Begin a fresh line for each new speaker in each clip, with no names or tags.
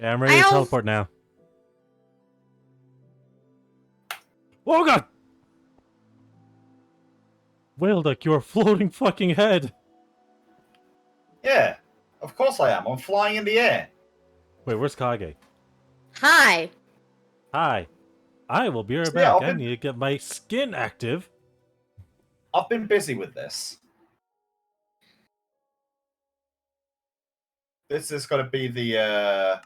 Yeah, I'm ready to teleport now. Oh god! 𝓮𝓼𝓾, you're a floating fucking head!
Yeah, of course I am. I'm flying in the air.
Wait, where's Kage?
Hi.
Hi. I will be right
So, yeah,
back. I need to get my skin active.
I've been busy with this. This is going to be the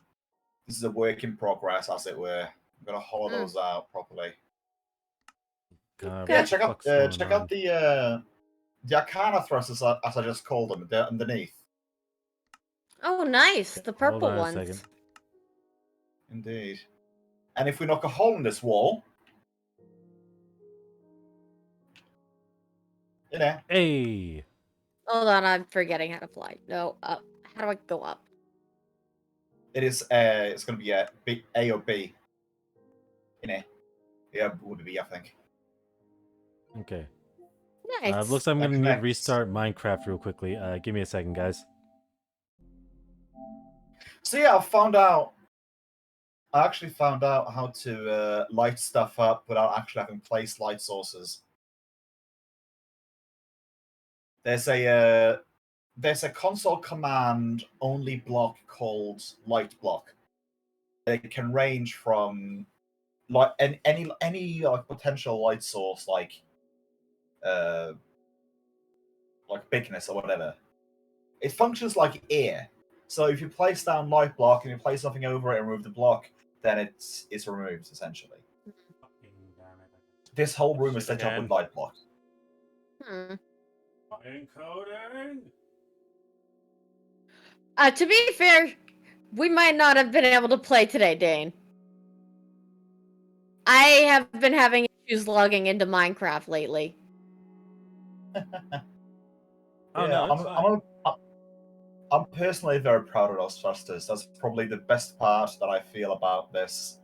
this is a work in progress, as it were. I'm going to hollow those out properly.
God,
Yeah,
what
check
the
out
fuck's going on?
the 𝓮𝓵𝓛𝓷𝓵 thrusters, as I just called them. They're underneath.
Oh, nice. The purple
Hold on a
ones.
second.
Indeed. And if we knock a hole in this wall, you know.
Hey!
Hold on, I'm forgetting how to fly. No, up. How do I go up?
It's going to be A or B. You know. Yeah, it would be B, I think.
Okay.
Nice.
Looks like I'm going to need to
Connects.
restart Minecraft real quickly. Give me a second, guys.
So yeah, I actually found out how to light stuff up without actually having placed light sources. There's a console command only block called light block. It can range from like any like potential light source like bigness or whatever. It functions like air. So if you place down light block and you place something over it and remove the block, then it's removed essentially. This whole room is set up with light block.
Encoding.
To be fair, we might not have been able to play today, Dane. I have been having issues logging into Minecraft lately.
Oh no, it's fine.
I'm personally very proud of those thrusters. That's probably the best part that I feel about this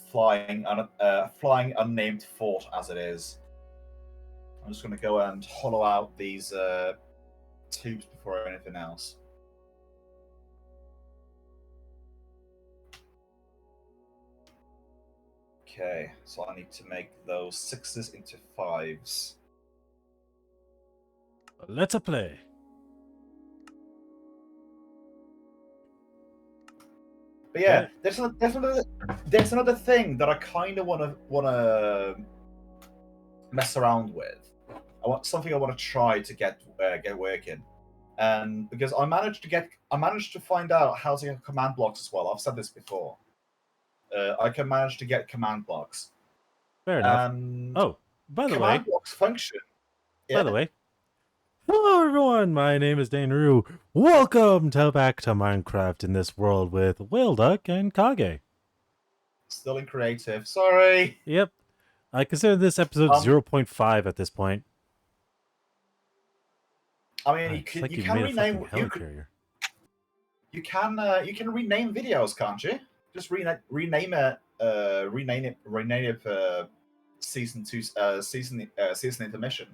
flying unnamed fort as it is. I'm just going to go and hollow out these tubes before anything else. Okay, so I need to make those 6s into 5s.
Let's play.
But yeah, there's another thing that I kind of want to mess around with. I want to try to get working, and because I managed to find out how to get command blocks as well. I've said this before. I can manage to get command blocks.
Fair enough. Oh, by the way,
command blocks function. Yeah.
By the way, hello everyone. My name is 𝓮𝓼𝓷𝓮'𝓼. Welcome back to Minecraft in this world with 𝓮𝓼𝓾 and Kage.
Still in creative. Sorry.
Yep. I consider this episode 0.5 at this point.
I mean, you can rename you can rename videos, can't you? Just rename it season 2 season intermission.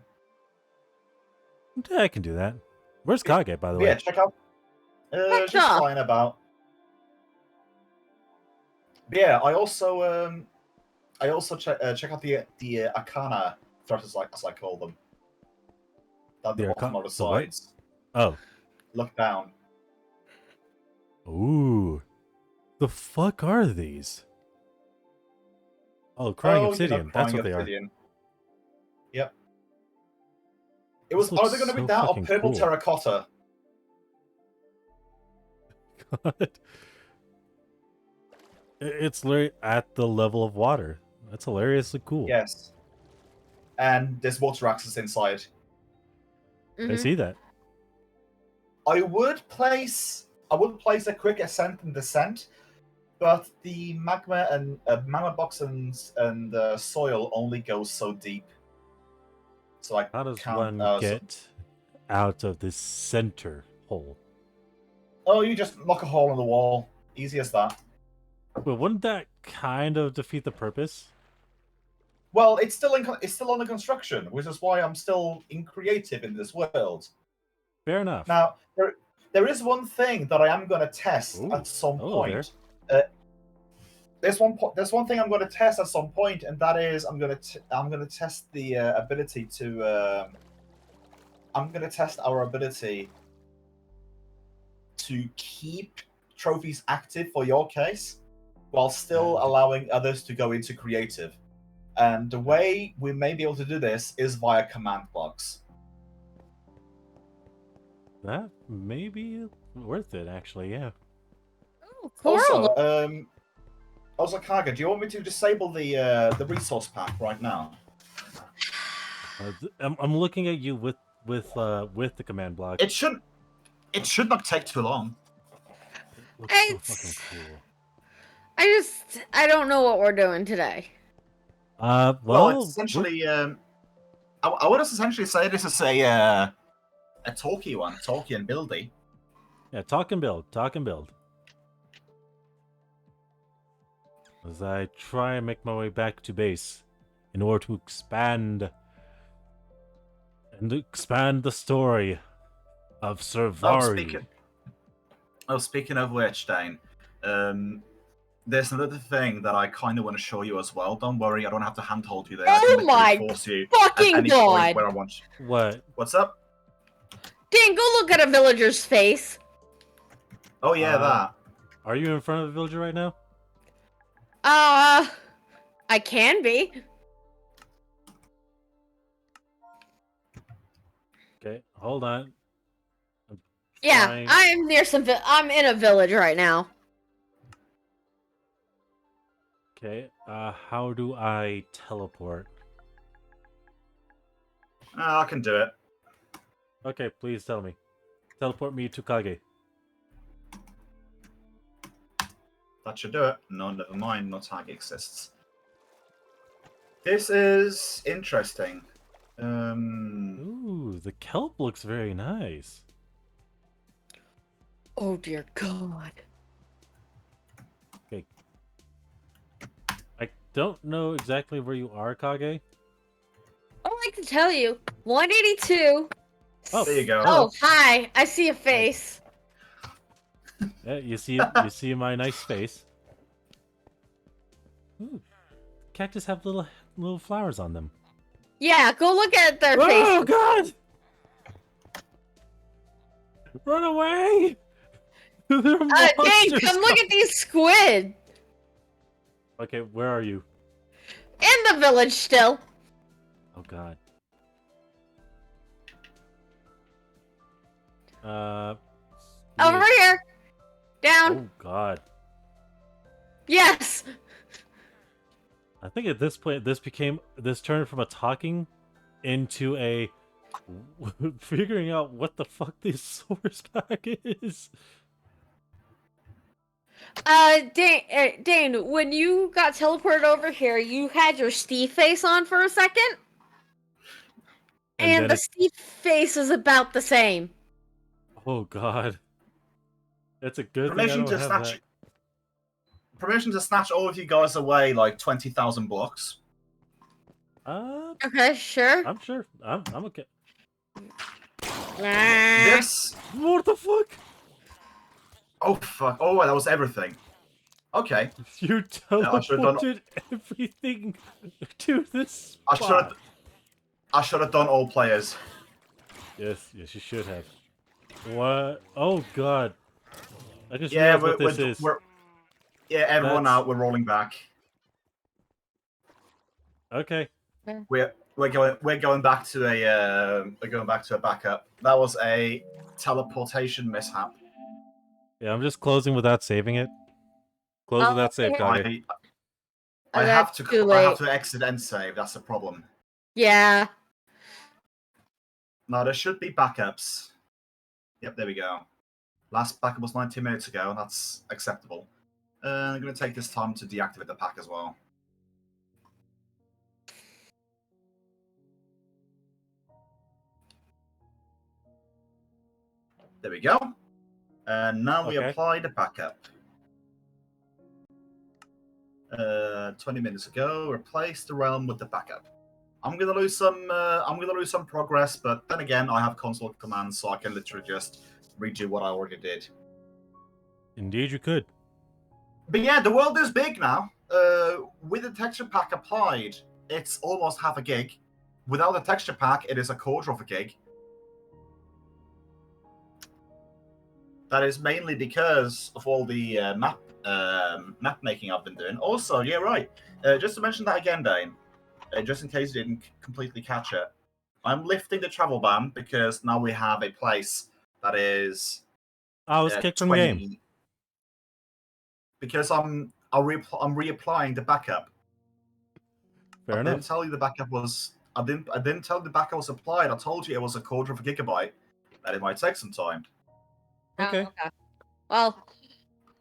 Yeah, I can do that. Where's Kage, by the way?
Yeah, check out. Just flying about. But yeah, I also check out the 𝓮𝓵𝓛𝓷𝓵 thrusters, as I call them. At the bottom of the sides.
Oh.
Look down.
Ooh. The fuck are these? Oh, crying obsidian. That's what they are.
Yep. It was either going to be that or purple terracotta.
God. It's literally at the level of water. That's hilariously cool.
Yes. And there's water axes inside.
Mm-hmm.
I see that.
I would place a quick ascent and descent, but the magma and magma box and soil only goes so deep. So
how does one get out of this center hole?
Oh, you just knock a hole in the wall. Easy as that.
But wouldn't that kind of defeat the purpose?
Well, it's still under construction, which is why I'm still in creative in this world.
Fair enough.
Now, there is one thing that I am going to test at some point. There's one thing I'm going to test at some point, and that is I'm going to test the ability to. I'm going to test our ability to keep trophies active for your case, while still allowing others to go into creative. And the way we may be able to do this is via command blocks.
That may be worth it, actually. Yeah.
Oh, cool.
Also, Kaga, do you want me to disable the resource pack right now?
I'm looking at you with the command block.
It should not take too long.
It looks so fucking cool.
I don't know what we're doing today.
Well, it's essentially I would essentially say this is a talky one, talky and buildy.
Yeah, talk and build. As I try and make my way back to base in order to expand the story of 𝓓𝓪𝓷𝓮'𝓼.
Speaking of which, Dane, there's another thing that I kind of want to show you as well. Don't worry, I don't have to handhold you there. I
Oh
can
my
force you
fucking
at any
god!
point where I want you.
What?
What's up?
Dang, go look at a villager's face.
Oh yeah, that.
Are you in front of the villager right now?
I can be.
Okay, hold on.
Yeah, I'm near I'm in a village right now.
Okay, how do I teleport?
I can do it.
Okay, please tell me. Teleport me to Kage.
That should do it. No, never mind. No tag exists. This is interesting.
Ooh, the kelp looks very nice.
Oh dear God.
Okay. I don't know exactly where you are, Kage.
I'd like to tell you, 182.
Oh, there you go.
Oh, hi. I see a face.
Yeah, you see my nice face. Ooh, cactus have little flowers on them.
Yeah, go look at their face.
Oh God! Run away! They're
Dang, come look at these squid.
Okay, where are you?
In the village still.
Oh God.
Over here. Down.
Oh God.
Yes.
I think at this point, this turned from a talking into a figuring out what the fuck this source pack is.
Dane, when you got teleported over here, you had your Steve face on for a second. And the Steve face is about the same.
Oh God. That's a good thing I don't have that.
Permission to snatch all of you guys away like 20,000 blocks.
Okay, sure.
I'm sure. I'm okay.
This.
What the fuck?
Oh fuck! Oh, that was everything. Okay.
You teleported everything to this spot.
I should have done all players.
Yes, you should have. What? Oh God! I just realized what this is.
Everyone out. We're rolling back.
Okay.
We're going back to a backup. That was a teleportation mishap.
Yeah, I'm just closing without saving it. Close without save, Kage.
I have to exit and save. That's the problem.
Yeah.
No, there should be backups. Yep, there we go. Last backup was 19 minutes ago. That's acceptable. I'm going to take this time to deactivate the pack as well. There we go. And now we apply the backup. 20 minutes ago, replace the realm with the backup. I'm gonna lose some progress, but then again, I have console commands, so I can literally just redo what I already did.
Indeed, you could.
But yeah, the world is big now. With the texture pack applied, it's almost half a gig. Without the texture pack, it is a quarter of a gig. That is mainly because of all the map making I've been doing. Also, yeah, right. Just to mention that again, Dane, just in case you didn't completely catch it, I'm lifting the travel ban because now we have a place that is.
I was kicked from the game
because I'm reapplying the backup.
Fair
I
enough.
didn't tell you the backup was. I didn't tell you the backup was applied. I told you it was a quarter of a gigabyte. That it might take some time.
Okay.
Oh, okay. Well,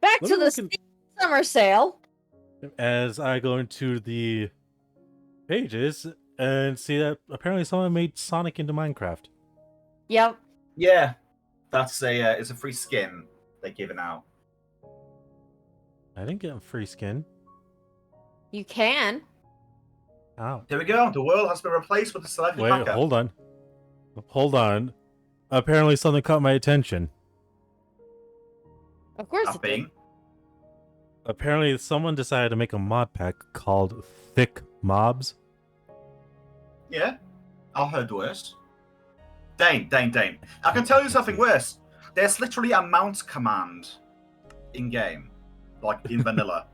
back
Let
to
me
the
look in-
summer sale.
As I go into the pages and see that apparently someone made Sonic into Minecraft.
Yep.
Yeah, that's it's a free skin they're giving out.
I didn't get a free skin.
You can.
Ow.
There we go. The world has been replaced with the selected
Wait,
backup.
hold on. Hold on. Apparently something caught my attention.
Of course
That
it did.
being,
Apparently someone decided to make a mod pack called Thick Mobs.
yeah, I heard worse. Dane. I can tell you something worse. There's literally a mount command in game, like in vanilla.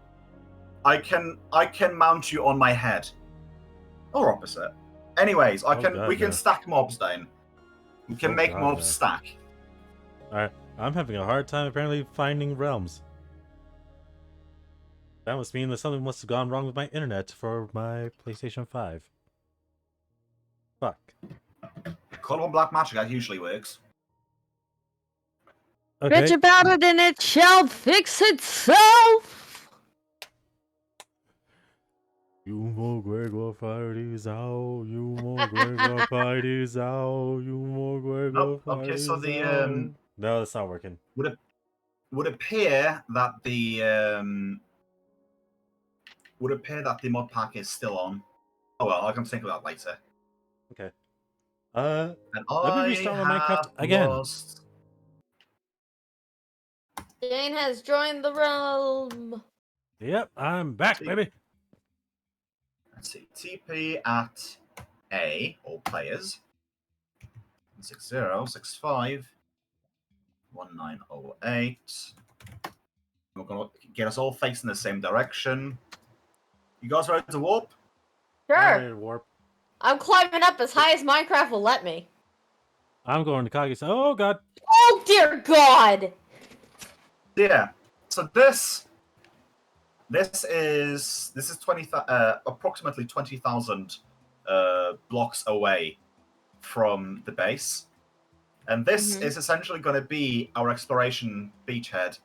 I can mount you on my head, or opposite. Anyways, we can stack mobs, Dane. We can make mobs stack.
Alright, I'm having a hard time apparently finding realms. That must mean that something must have gone wrong with my internet for my PlayStation 5. Fuck.
Call on black magic, that usually works.
Okay.
Bitch about it and it shall fix itself.
You mo 𝓮𝓼𝓷𝓵, you mo 𝓮𝓼𝓷𝓵, you mo 𝓮𝓼𝓷𝓵.
Okay, so
No, that's not working.
would appear that the mod pack is still on. Oh well, I can think of that later.
Okay.
And
Let me restart my Minecraft again.
Lost...
Dane has joined the realm.
Yep, I'm back, baby.
Let's see. TP at A, all players. 6065 1908. We're gonna get us all facing the same direction. You guys ready to warp?
Sure.
Warp.
I'm climbing up as high as Minecraft will let me.
I'm going to Kage. Oh god.
Oh dear God.
Yeah. So this is approximately 20,000 blocks away from the base, and this is essentially going to be our exploration beachhead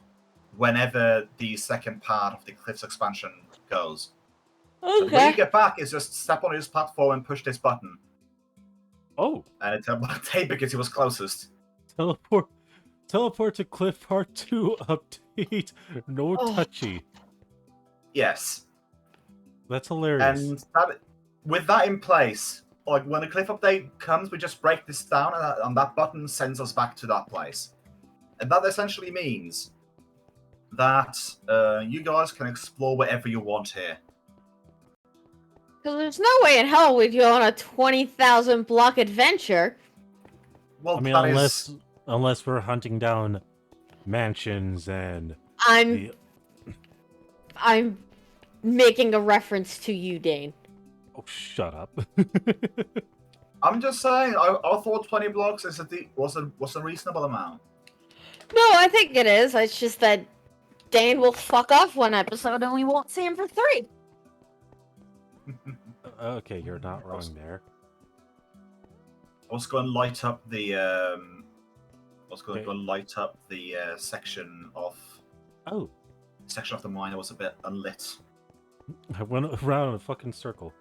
whenever the second part of the Cliffs expansion goes.
Okay.
So when you get back, is just step on this platform and push this button.
Oh.
And it's about day because it was closest.
Teleport to Cliff Part 2 update. No touchy.
Yes.
That's hilarious.
And with that in place, like when the cliff update comes, we just break this down, and that button sends us back to that place. And that essentially means that you guys can explore wherever you want here.
Because there's no way in hell we'd go on a 20,000 block adventure.
Well,
I mean, unless we're hunting down mansions and
I'm making a reference to you, Dane.
Oh, shut up.
I'm just saying, I thought 20 blocks was a reasonable amount.
No, I think it is. It's just that Dane will fuck off one episode and we won't see him for 3.
Okay, you're not wrong there.
I was going to light up the section of the mine that was a bit unlit.
I went around in a fucking circle.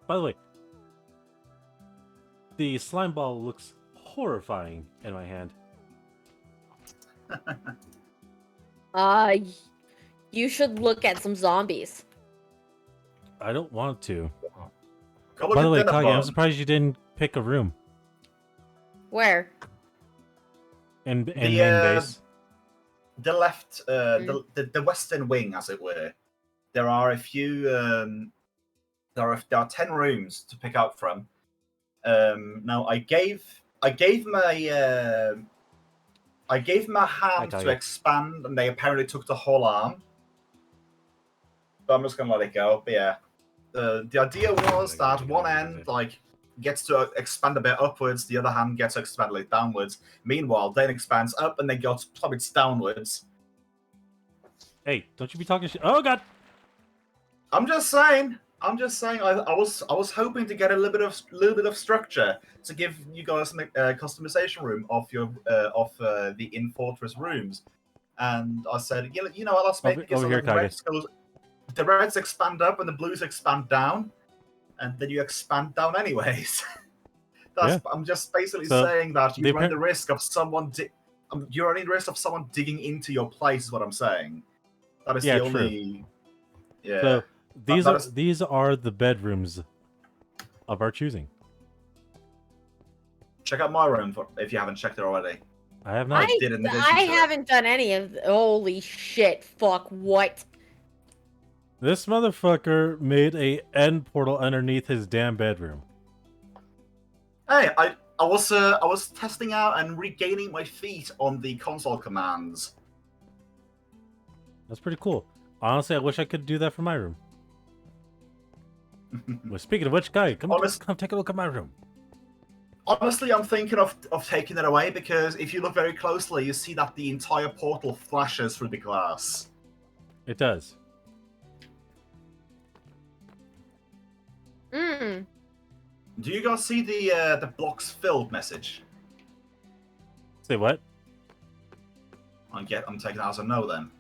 By the way, the slime ball looks horrifying in my hand.
You should look at some zombies.
I don't want to.
By
the way, Kage, I'm surprised you didn't pick a room.
Where?
In main base.
the left, the western wing, as it were, there are a few. There are 10 rooms to pick out from. Now I gave my hand to expand, and they apparently took the whole arm. But I'm just gonna let it go. But yeah, the idea was that one end gets to expand a bit upwards, the other hand gets to expand like downwards. Meanwhile, then expands up, and then goes plummets downwards.
Hey, don't you be talking shit? Oh god!
I'm just saying. I was hoping to get a little bit of structure to give you guys a customization room of your the in fortress rooms, and I said, you know, let's make it so the reds expand up and the blues expand down, and then you expand down anyways. I'm just basically saying that you run the risk of someone you're running the risk of someone digging into your place. Is what I'm saying. That is the only. Yeah.
So these are the bedrooms of our choosing.
Check out my room if you haven't checked it already.
I have not.
I haven't done any of. Holy shit! Fuck what?
This motherfucker made a end portal underneath his damn bedroom.
Hey, I was testing out and regaining my feet on the console commands.
That's pretty cool. Honestly, I wish I could do that for my room. Well, speaking of which, guy, come take a look at my room.
Honestly, I'm thinking of taking it away because if you look very closely, you see that the entire portal flashes through the glass.
It does.
Mm.
Do you guys see the blocks filled message?
Say what?
I'm taking that as a no then.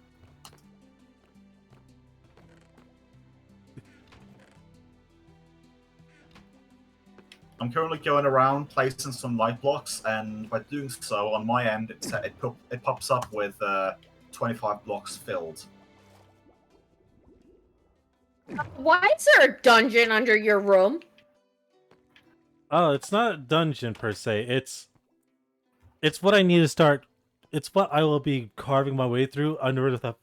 I'm currently going around placing some light blocks, and by doing so, on my end, it pops up with 25 blocks filled.
Why is there a dungeon under your room?
Oh, it's not a dungeon per se. It's what I need to start. It's what I will be carving my way through under the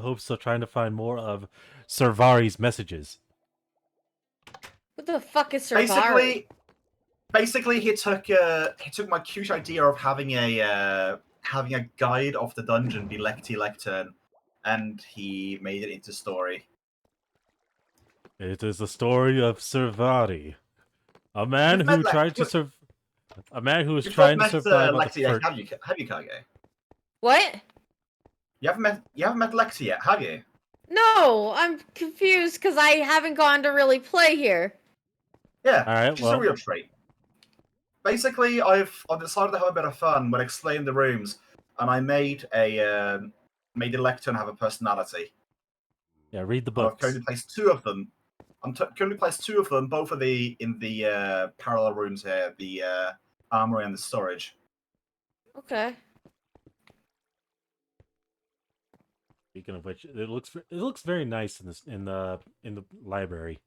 hopes of trying to find more of 𝓓𝓪𝓷𝓮'𝓼 𝓛𝓲𝓷𝓽.
What the fuck is 𝓓𝓪𝓷𝓮''?
Basically, he took my cute idea of having a guide of the dungeon be 𝓓𝓪𝓷𝓮'𝓼, and he made it into story.
It is the story of 𝓓𝓪𝓷𝓮'', a man who tried to survive. A man who was trying to survive.
Have you, Kage?
What?
You haven't met 𝓓𝓪𝓷𝓮'𝓼 yet, have you?
No, I'm confused because I haven't gone to really play here.
Yeah,
all right,
just a real treat. Basically, I've decided to have a bit of fun when explaining the rooms, and I made 𝓓𝓪𝓷𝓮'𝓼 have a personality.
Yeah, read the books.
I've currently placed two of them. Currently placed two of them, both in the parallel rooms here, the armory and the storage.
Okay.
Speaking of which, it looks very nice in the library.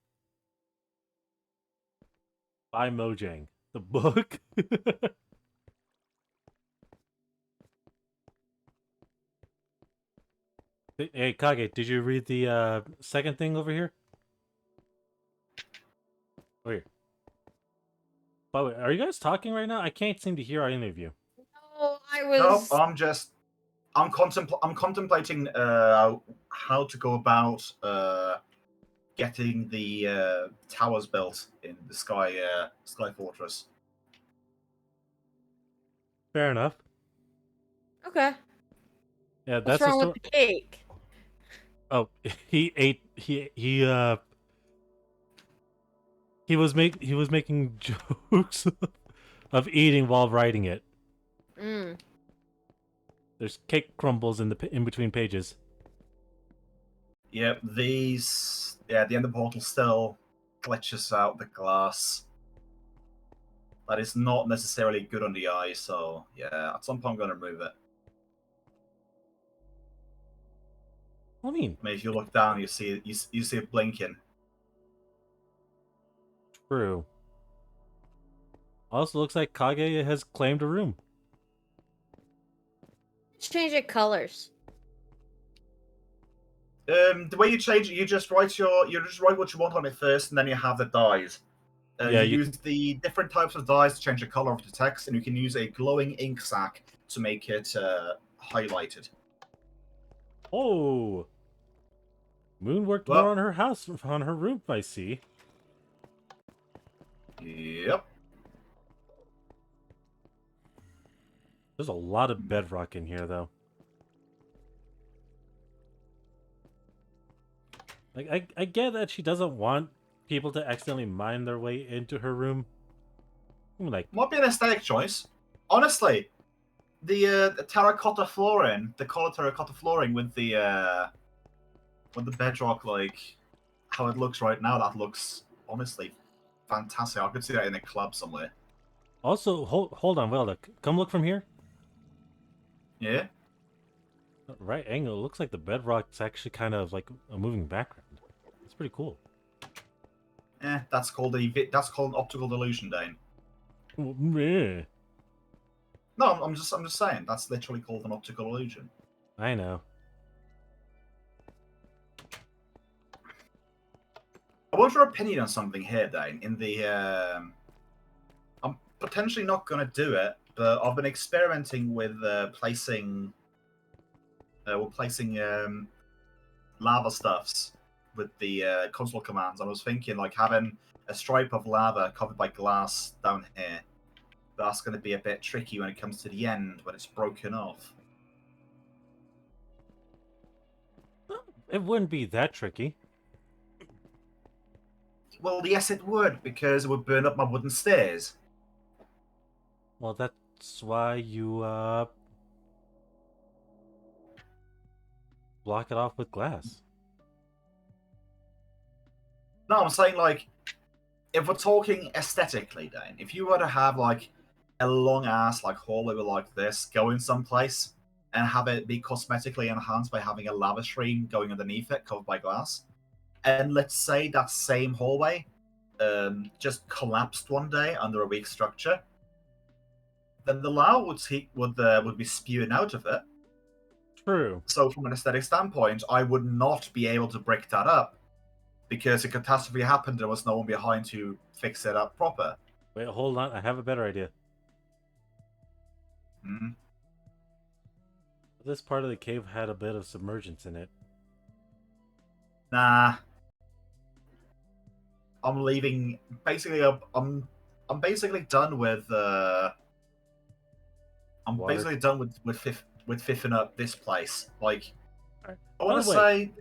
By Mojang, the book. Hey Kage, did you read the second thing over here? Over here. By the way, are you guys talking right now? I can't seem to hear any of you.
No, I was.
No, I'm contemplating how to go about getting the towers built in the Sky Fortress.
Fair enough.
Okay.
Yeah,
What's wrong with the cake?
Oh, he was making jokes of eating while writing it.
Mm.
There's cake crumbles in between pages.
Yep, the end of the portal still glitches out the glass. That is not necessarily good on the eye, so yeah, at some point I'm going to remove it.
What do you mean?
I mean, if you look down, you see it blinking.
True. Also, looks like Kage has claimed a room.
Change the colors.
The way you change it, you just write what you want on it first, and then you have the dyes.
Yeah,
you use the different types of dyes to change the color of the text, and you can use a glowing ink sac to make it highlighted.
Oh, Moon worked
Well-
more on her house, on her room. I see.
Yep.
There's a lot of bedrock in here, though. Like, I get that she doesn't want people to accidentally mine their way into her room. Like,
Might be an aesthetic choice. Honestly, the terracotta flooring, the color terracotta flooring with the bedrock, like how it looks right now, that looks honestly fantastic. I could see that in a club somewhere.
also, hold on, Velda. Come look from here.
Yeah.
Right angle. It looks like the bedrock's actually kind of like a moving background. It's pretty cool.
That's called an optical delusion, Dane.
Meh.
No, I'm just saying that's literally called an optical illusion.
I know.
I want your opinion on something here, Dane. In the I'm potentially not going to do it, but I've been experimenting with placing lava stuffs with the console commands. I was thinking like having a stripe of lava covered by glass down here. That's going to be a bit tricky when it comes to the end when it's broken off.
It wouldn't be that tricky.
Well, yes, it would, because it would burn up my wooden stairs.
Well, that's why you block it off with glass.
No, I'm saying, like, if we're talking aesthetically, Dane, if you were to have, like, a long-ass, like, hallway like this going someplace and have it be cosmetically enhanced by having a lava stream going underneath it covered by glass, and let's say that same hallway just collapsed one day under a weak structure, then the lava would be spewing out of it.
True.
So from an aesthetic standpoint, I would not be able to break that up because a catastrophe happened. There was no one behind to fix it up proper.
Wait, hold on. I have a better idea.
Mm.
This part of the cave had a bit of submergence in it.
Nah. I'm leaving. Basically, I'm basically done with. I'm
Water.
basically done with fiffing up this place. Like,
Alright.
I want to
By the way-
say.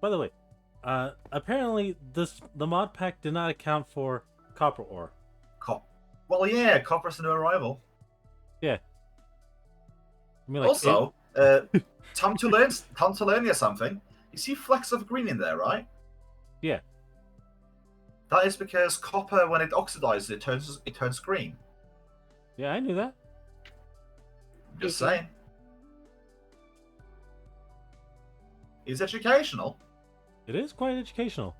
By the way, apparently the mod pack did not account for copper ore.
Well, yeah, copper's a new arrival.
Yeah. I mean, like,
Also, time to learn you something. You see flecks of green in there, right?
Yeah.
That is because copper, when it oxidizes, it turns green.
Yeah, I knew that.
Just
Okay.
saying. It's educational.
It is quite educational.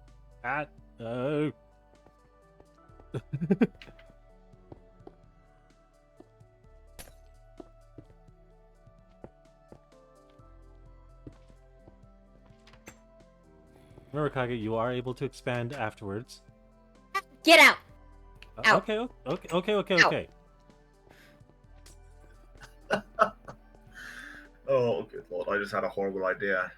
Remember, Kage, you are able to expand afterwards.
Get out. Out.
Okay, okay.
Out.
Oh, good lord! I just had a horrible idea.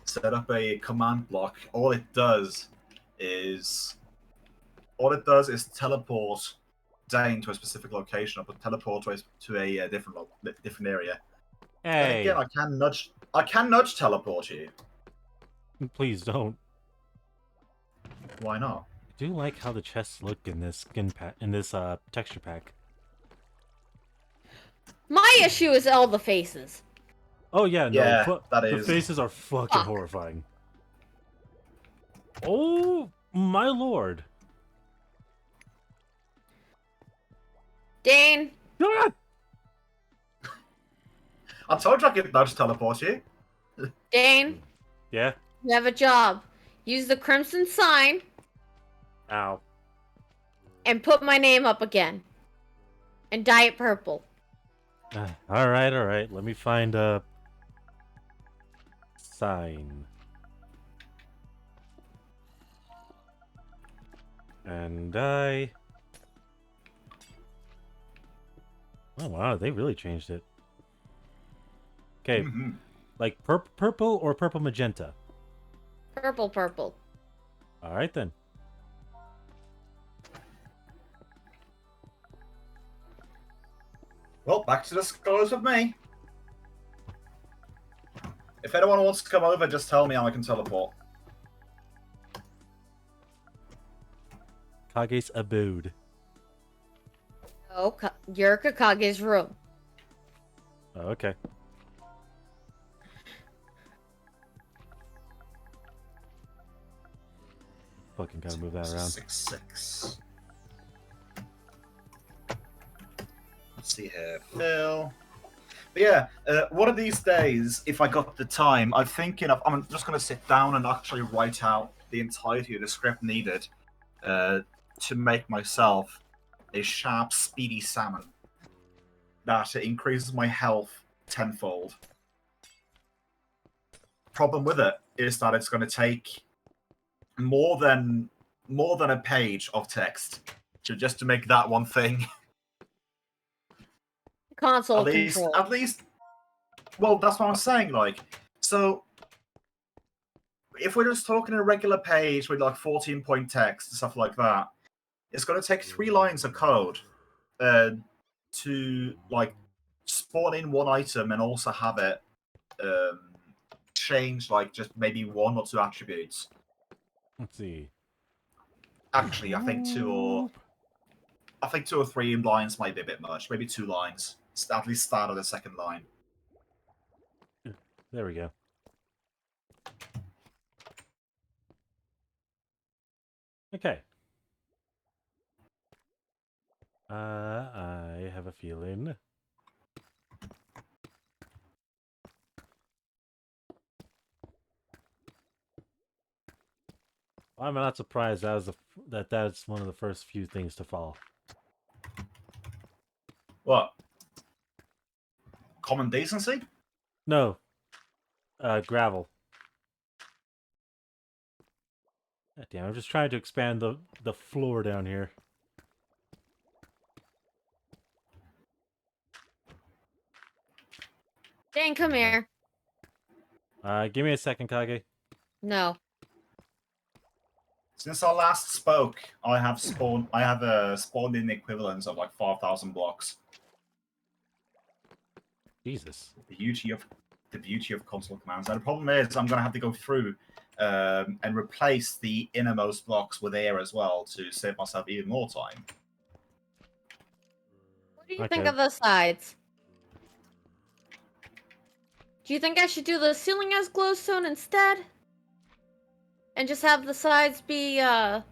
Set up a command block. All it does is teleport Dane to a specific location, or teleport to a different area. And
Hey,
again, I can nudge teleport you.
please don't.
Why not?
I do like how the chests look in this texture pack.
My issue is all the faces.
Oh yeah, no,
Yeah, that
the
is.
faces are fucking
Fuck.
horrifying. Oh my lord!
Dane,
Ah!
I told you I could nudge teleport you.
Dane,
Yeah.
you have a job. Use the crimson sign
Ow.
and put my name up again. And dye it purple.
All right. Let me find sign. And I... Oh wow, they really changed it. Okay, like purple or purple magenta?
Purple, purple.
Alright then.
Well, back to the scholars with me. If anyone wants to come over, just tell me and I can teleport.
Kage's abode.
Oh, you're Kakage's room.
Oh, okay. Fucking gotta move that around.
6. Let's see here, Phil. But yeah, one of these days, if I got the time, I'm thinking of. I'm just going to sit down and actually write out the entirety of the script needed to make myself a sharp, speedy salmon that increases my health tenfold. Problem with it is that it's going to take more than a page of text just to make that one thing.
Console control.
At least, well, that's what I'm saying. Like, so if we're just talking a regular page with like 14-point text and stuff like that, it's going to take 3 lines of code to like spawn in one item and also have it change like just maybe 1 or 2 attributes.
Let's see.
Actually, I think 2 or 3 lines might be a bit much. Maybe 2 lines. At least start of the second line.
There we go. Okay. I have a feeling. I'm not surprised that's one of the first few things to fall.
What? Common decency?
No. Gravel. God damn, I'm just trying to expand the floor down here.
Dan, come here.
Give me a second, Kage.
No.
Since I last spoke, I have spawned in the equivalent of like 5,000 blocks.
Jesus.
The beauty of console commands. And the problem is I'm gonna have to go through and replace the innermost blocks with air as well to save myself even more time.
What do you think of the sides? Do you think I should do the ceiling as glowstone instead? And just have the sides be the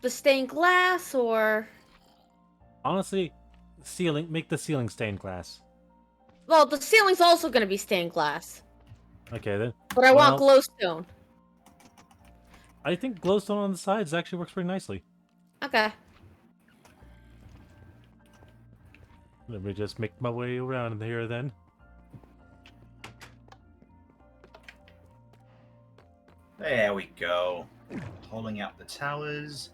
stained glass, or
Honestly, make the ceiling stained glass.
well, the ceiling's also gonna be stained glass.
Okay then.
But I want glowstone.
I think glowstone on the sides actually works pretty nicely.
Okay.
Let me just make my way around here then.
There we go. Holding out the towers.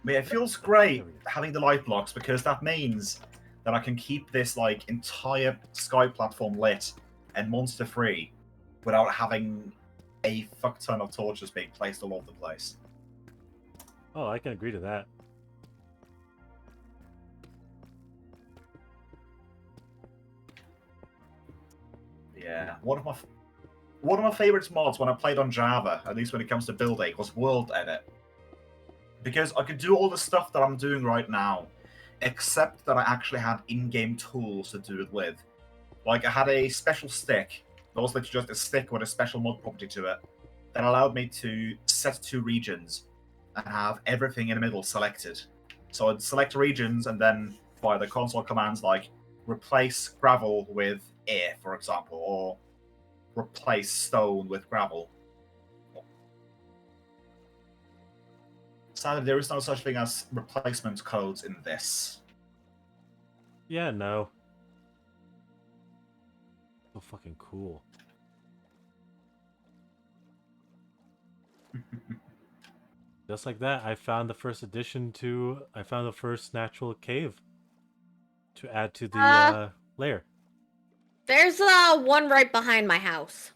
But yeah, it feels great having the light blocks because that means that I can keep this like entire sky platform lit and monster free without having a fuck ton of torches being placed all over the place.
Oh, I can agree to that.
Yeah, one of my favorite mods when I played on Java, at least when it comes to building, was World Edit. Because I could do all the stuff that I'm doing right now, except that I actually had in-game tools to do it with. Like, I had a special stick, that was literally just a stick with a special mod property to it, that allowed me to set 2 regions and have everything in the middle selected. So I'd select regions and then via the console commands like replace gravel with air, for example, or replace stone with gravel. Sadly, there is no such thing as replacement codes in this.
Yeah, no. So fucking cool. Just like that, I found the first addition to. I found the first natural cave to add to the layer.
There's one right behind my house.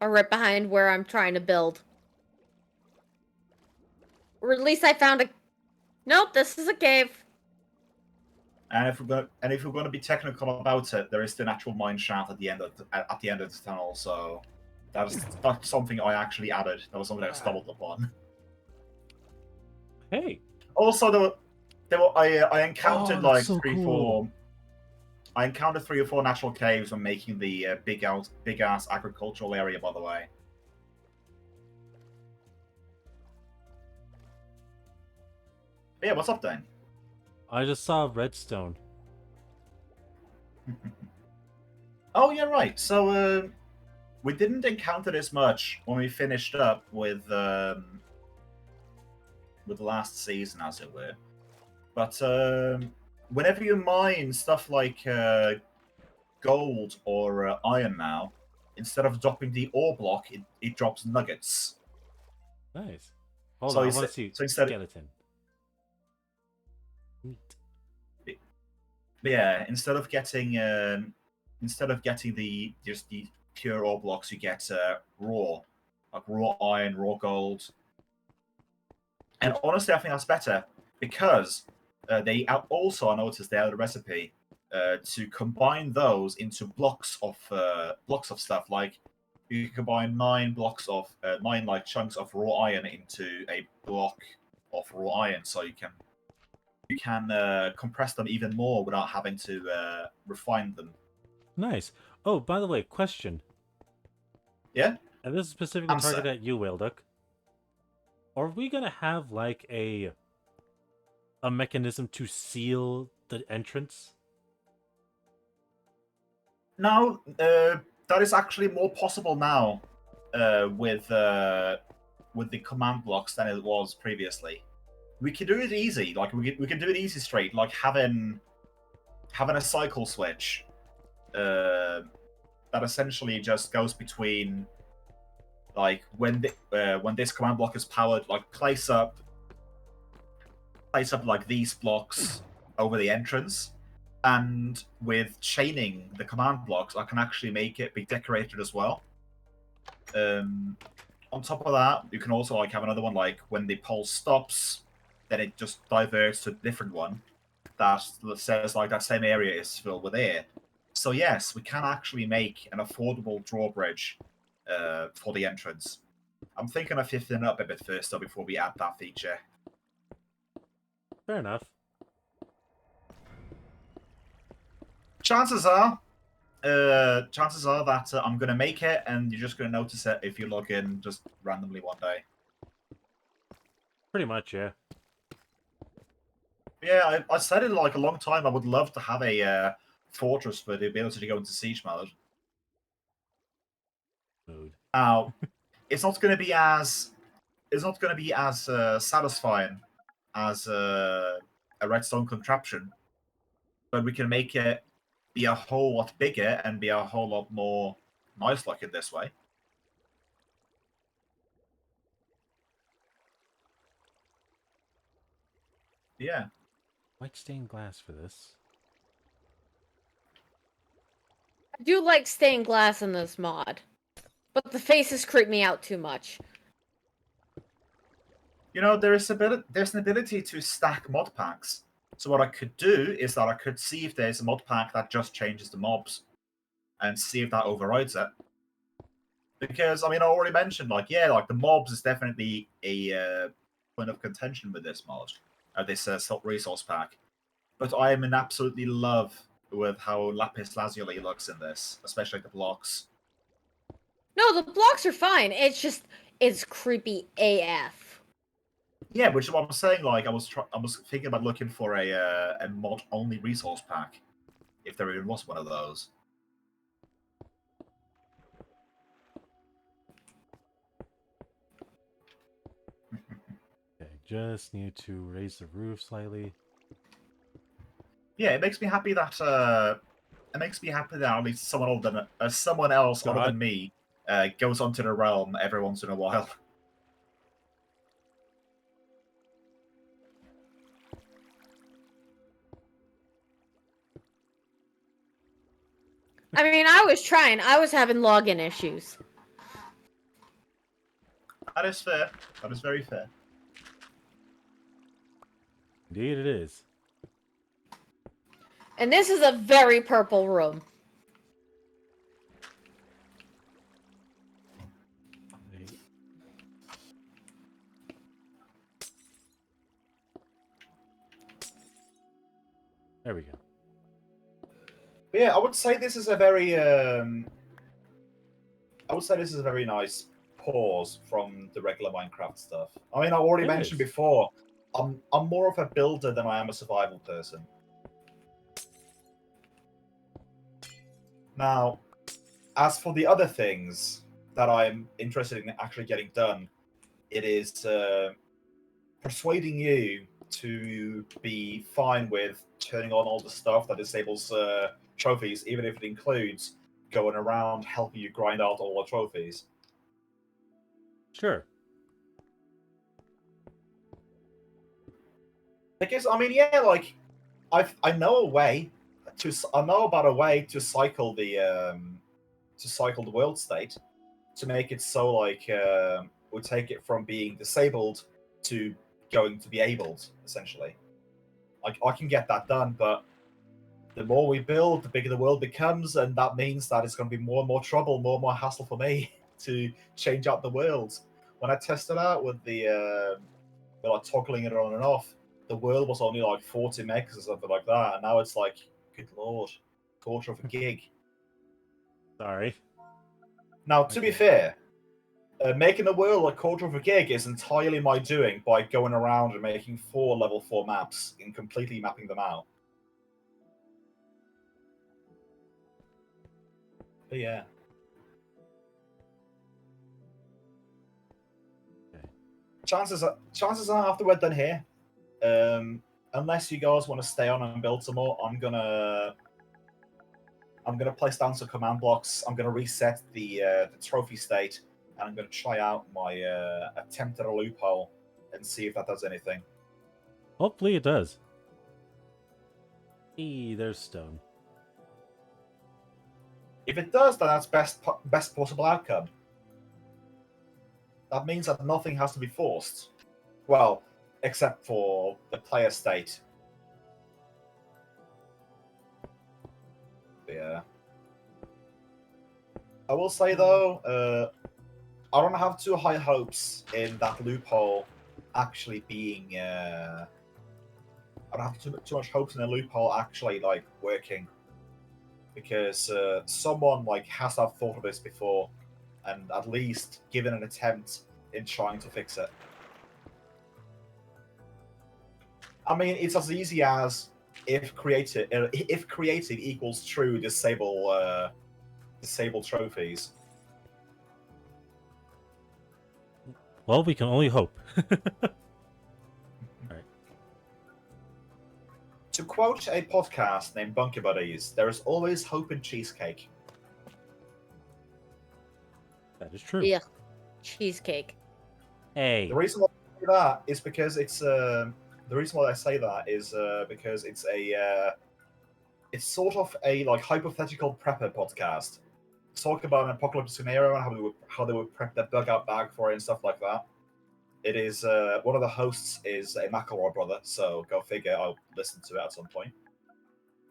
Or right behind where I'm trying to build. Or at least I found a... Nope, this is a cave.
And if we're gonna be technical about it, there is the natural mine shaft at the end of the tunnel. So that's something I actually added. That was something I stumbled upon.
Hey.
Also, I encountered
that's
like
so cool.
I encountered 3 or 4 natural caves when making the big ass agricultural area. By the way. But yeah, what's up, Dan?
I just saw redstone.
Oh yeah, right. So we didn't encounter this much when we finished up with the last season, as it were. But whenever you mine stuff like gold or iron now, instead of dropping the ore block, it drops nuggets.
Nice. Hold
So
on, I
instead-
want to see
so instead-
skeleton. Neat.
But yeah, instead of getting the just the pure ore blocks, you get raw, like raw iron, raw gold. And honestly, I think that's better because they also, I noticed they had a recipe to combine those into blocks of stuff. Like you can combine 9 blocks of 9 like chunks of raw iron into a block of raw iron, so you can compress them even more without having to refine them.
Nice. Oh, by the way, question.
Yeah?
And this is specifically
Answer.
targeted at you, Whalduck. Are we gonna have like a mechanism to seal the entrance?
No, that is actually more possible now with the command blocks than it was previously. We can do it easy, like we can do it easy straight, like having a cycle switch that essentially just goes between, like when this command block is powered, like place up like these blocks over the entrance, and with chaining the command blocks, I can actually make it be decorated as well. On top of that, you can also like have another one, like when the pulse stops, then it just diverts to a different one that says like that same area is filled with air. So yes, we can actually make an affordable drawbridge for the entrance. I'm thinking of 15 up a bit first though before we add that feature.
Fair enough.
Chances are that I'm going to make it, and you're just going to notice it if you log in just randomly one day.
Pretty much, yeah.
Yeah, I said it like a long time. I would love to have a fortress for the ability to go into siege mode. Now, it's not going to be as satisfying as a redstone contraption, but we can make it be a whole lot bigger and be a whole lot more nice looking this way. Yeah.
White stained glass for this.
I do like stained glass in this mod. But the faces creep me out too much.
You know, there's an ability to stack mod packs. So what I could do is that I could see if there's a mod pack that just changes the mobs and see if that overrides it. Because, I mean, I already mentioned, like, yeah, like, the mobs is definitely a point of contention with this mod, this resource pack. But I am in absolutely love with how lapis lazuli looks in this, especially the blocks.
No, the blocks are fine. It's creepy AF.
Yeah, which is what I'm saying. Like, I was thinking about looking for a mod-only resource pack, if there even was one of those.
Okay, just need to raise the roof slightly.
Yeah, it makes me happy that It makes me happy that at least someone else other than me goes onto the realm every once in a while.
I mean, I was trying. I was having login issues.
That is fair. That is very fair.
Indeed it is.
And this is a very purple room.
There we go.
But yeah, I would say this is a very nice pause from the regular Minecraft stuff. I mean, I already mentioned before, I'm more of a builder than I am a survival person. Now, as for the other things that I'm interested in actually getting done, it is persuading you to be fine with turning on all the stuff that disables trophies, even if it includes going around helping you grind out all the trophies.
Sure.
Because I mean, yeah, like I know about a way to cycle the world state to make it so like we take it from being disabled to going to be abled, essentially. Like I can get that done, but the more we build, the bigger the world becomes, and that means that it's going to be more and more trouble, more and more hassle for me to change out the world. When I tested out with the like toggling it on and off, the world was only like 40 megs or something like that, and now it's like, good lord, quarter of a gig.
Sorry.
Now, to be fair, making the world a quarter of a gig is entirely my doing by going around and making 4 level 4 maps and completely mapping them out. But yeah.
Okay.
Chances are after we're done here, unless you guys want to stay on and build some more, I'm gonna place down some command blocks. I'm gonna reset the trophy state, and I'm gonna try out my attempt at a loophole and see if that does anything.
Hopefully it does. There's stone.
If it does, then that's best possible outcome. That means that nothing has to be forced. Well, except for the player state. Yeah. I will say though, I don't have too high hopes in that loophole actually being. I don't have too much hopes in the loophole actually like working, because someone like has to have thought of this before, and at least given an attempt in trying to fix it. I mean, it's as easy as if creative equals true, disable trophies.
Well, we can only hope. Alright.
To quote a podcast named Bunker Buddies, there is always hope in cheesecake.
That is true.
Yeah. Cheesecake.
Hey.
The reason why I say that is because it's it's sort of a like hypothetical prepper podcast. Talk about an apocalyptic scenario and how they would prep their bug out bag for it and stuff like that. It is one of the hosts is a McElroy brother, so go figure. I'll listen to it at some point.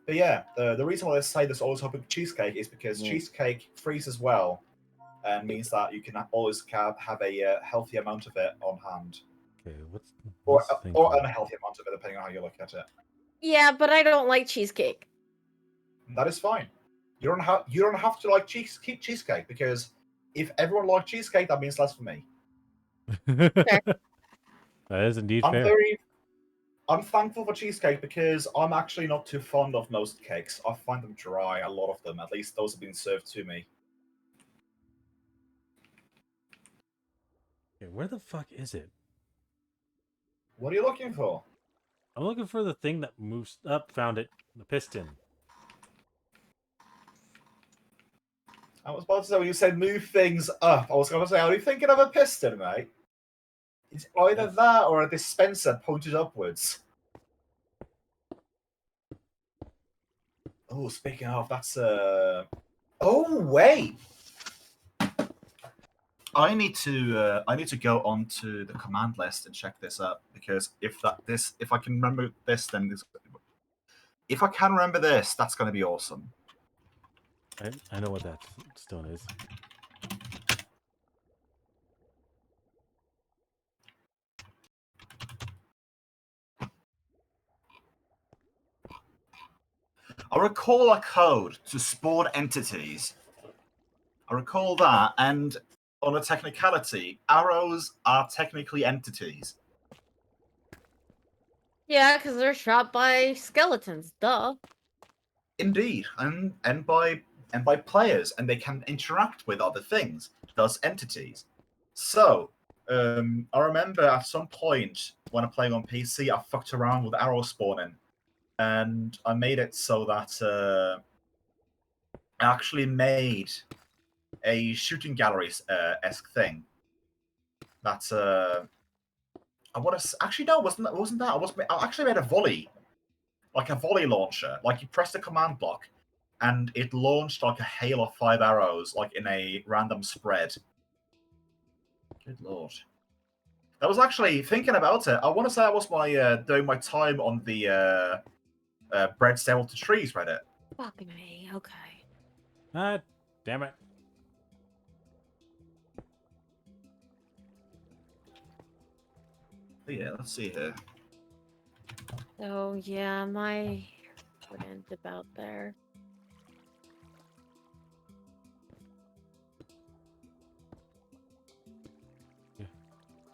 But yeah, the reason why I say there's always hope in cheesecake is because cheesecake freezes well, and means that you can always have a healthy amount of it on hand.
Okay,
or unhealthy amount of it, depending on how you look at it.
Yeah, but I don't like cheesecake.
That is fine. You don't have to like cheesecake, because if everyone likes cheesecake, that means less for me.
That is indeed fair.
I'm thankful for cheesecake because I'm actually not too fond of most cakes. I find them dry, a lot of them. At least those have been served to me.
Okay, where the fuck is it?
What are you looking for?
I'm looking for the thing that moves up. Found it. The piston.
I was about to say when you said move things up, I was going to say, are you thinking of a piston, mate? It's either that or a dispenser pointed upwards. Oh, speaking of, that's Oh wait, I need to go onto the command list and check this up because if I can remember this, then if I can remember this, that's going to be awesome.
I know what that stone is.
I recall a code to spawn entities. I recall that, and on a technicality, arrows are technically entities.
Yeah, because they're shot by skeletons. Duh.
Indeed, and by players, and they can interact with other things, thus entities. So, I remember at some point when I'm playing on PC, I fucked around with arrow spawning, and I made it so that I actually made a shooting gallery esque thing. That I want to actually no, it wasn't that. I actually made a volley, like a volley launcher. Like you press the command block, and it launched like a hail of 5 arrows, like in a random spread. Good lord. That was actually thinking about it. I want to say that was my doing my time on the 𝓲�မြ𝓵 𝓛𝓲𝓷𝓽 Reddit.
Fuck me. Okay.
Ah, damn it.
But yeah, let's see here.
So yeah, my would end about there.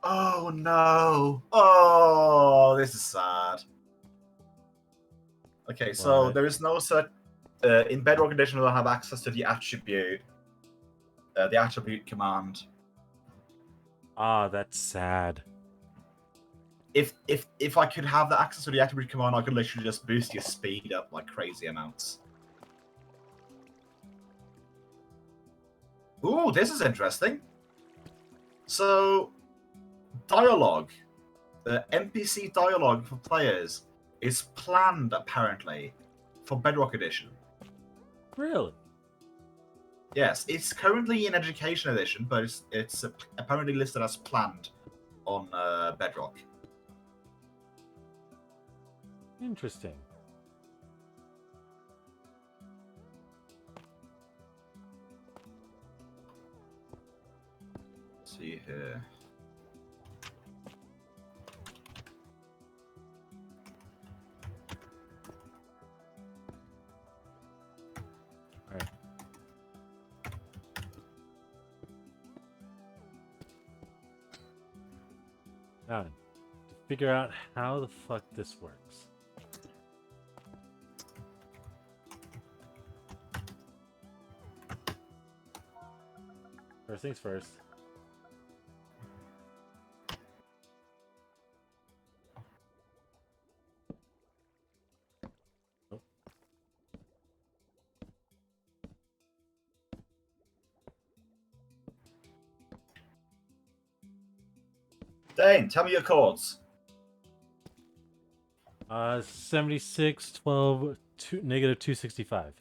Oh no! Oh, this is sad. Okay, so
What?
there is no such in Bedrock Edition. We don't have access to the attribute command.
Ah, that's sad.
If I could have the access to the attribute command, I could literally just boost your speed up like crazy amounts. Ooh, this is interesting. So, dialogue, the NPC dialogue for players is planned apparently for Bedrock Edition.
Really?
Yes, it's currently in Education Edition, but it's apparently listed as planned on Bedrock.
Interesting.
Let's see here.
All right. Now, to figure out how the fuck this works. First things first. Nope.
Dane, tell me your chords.
76, 12, negative 265.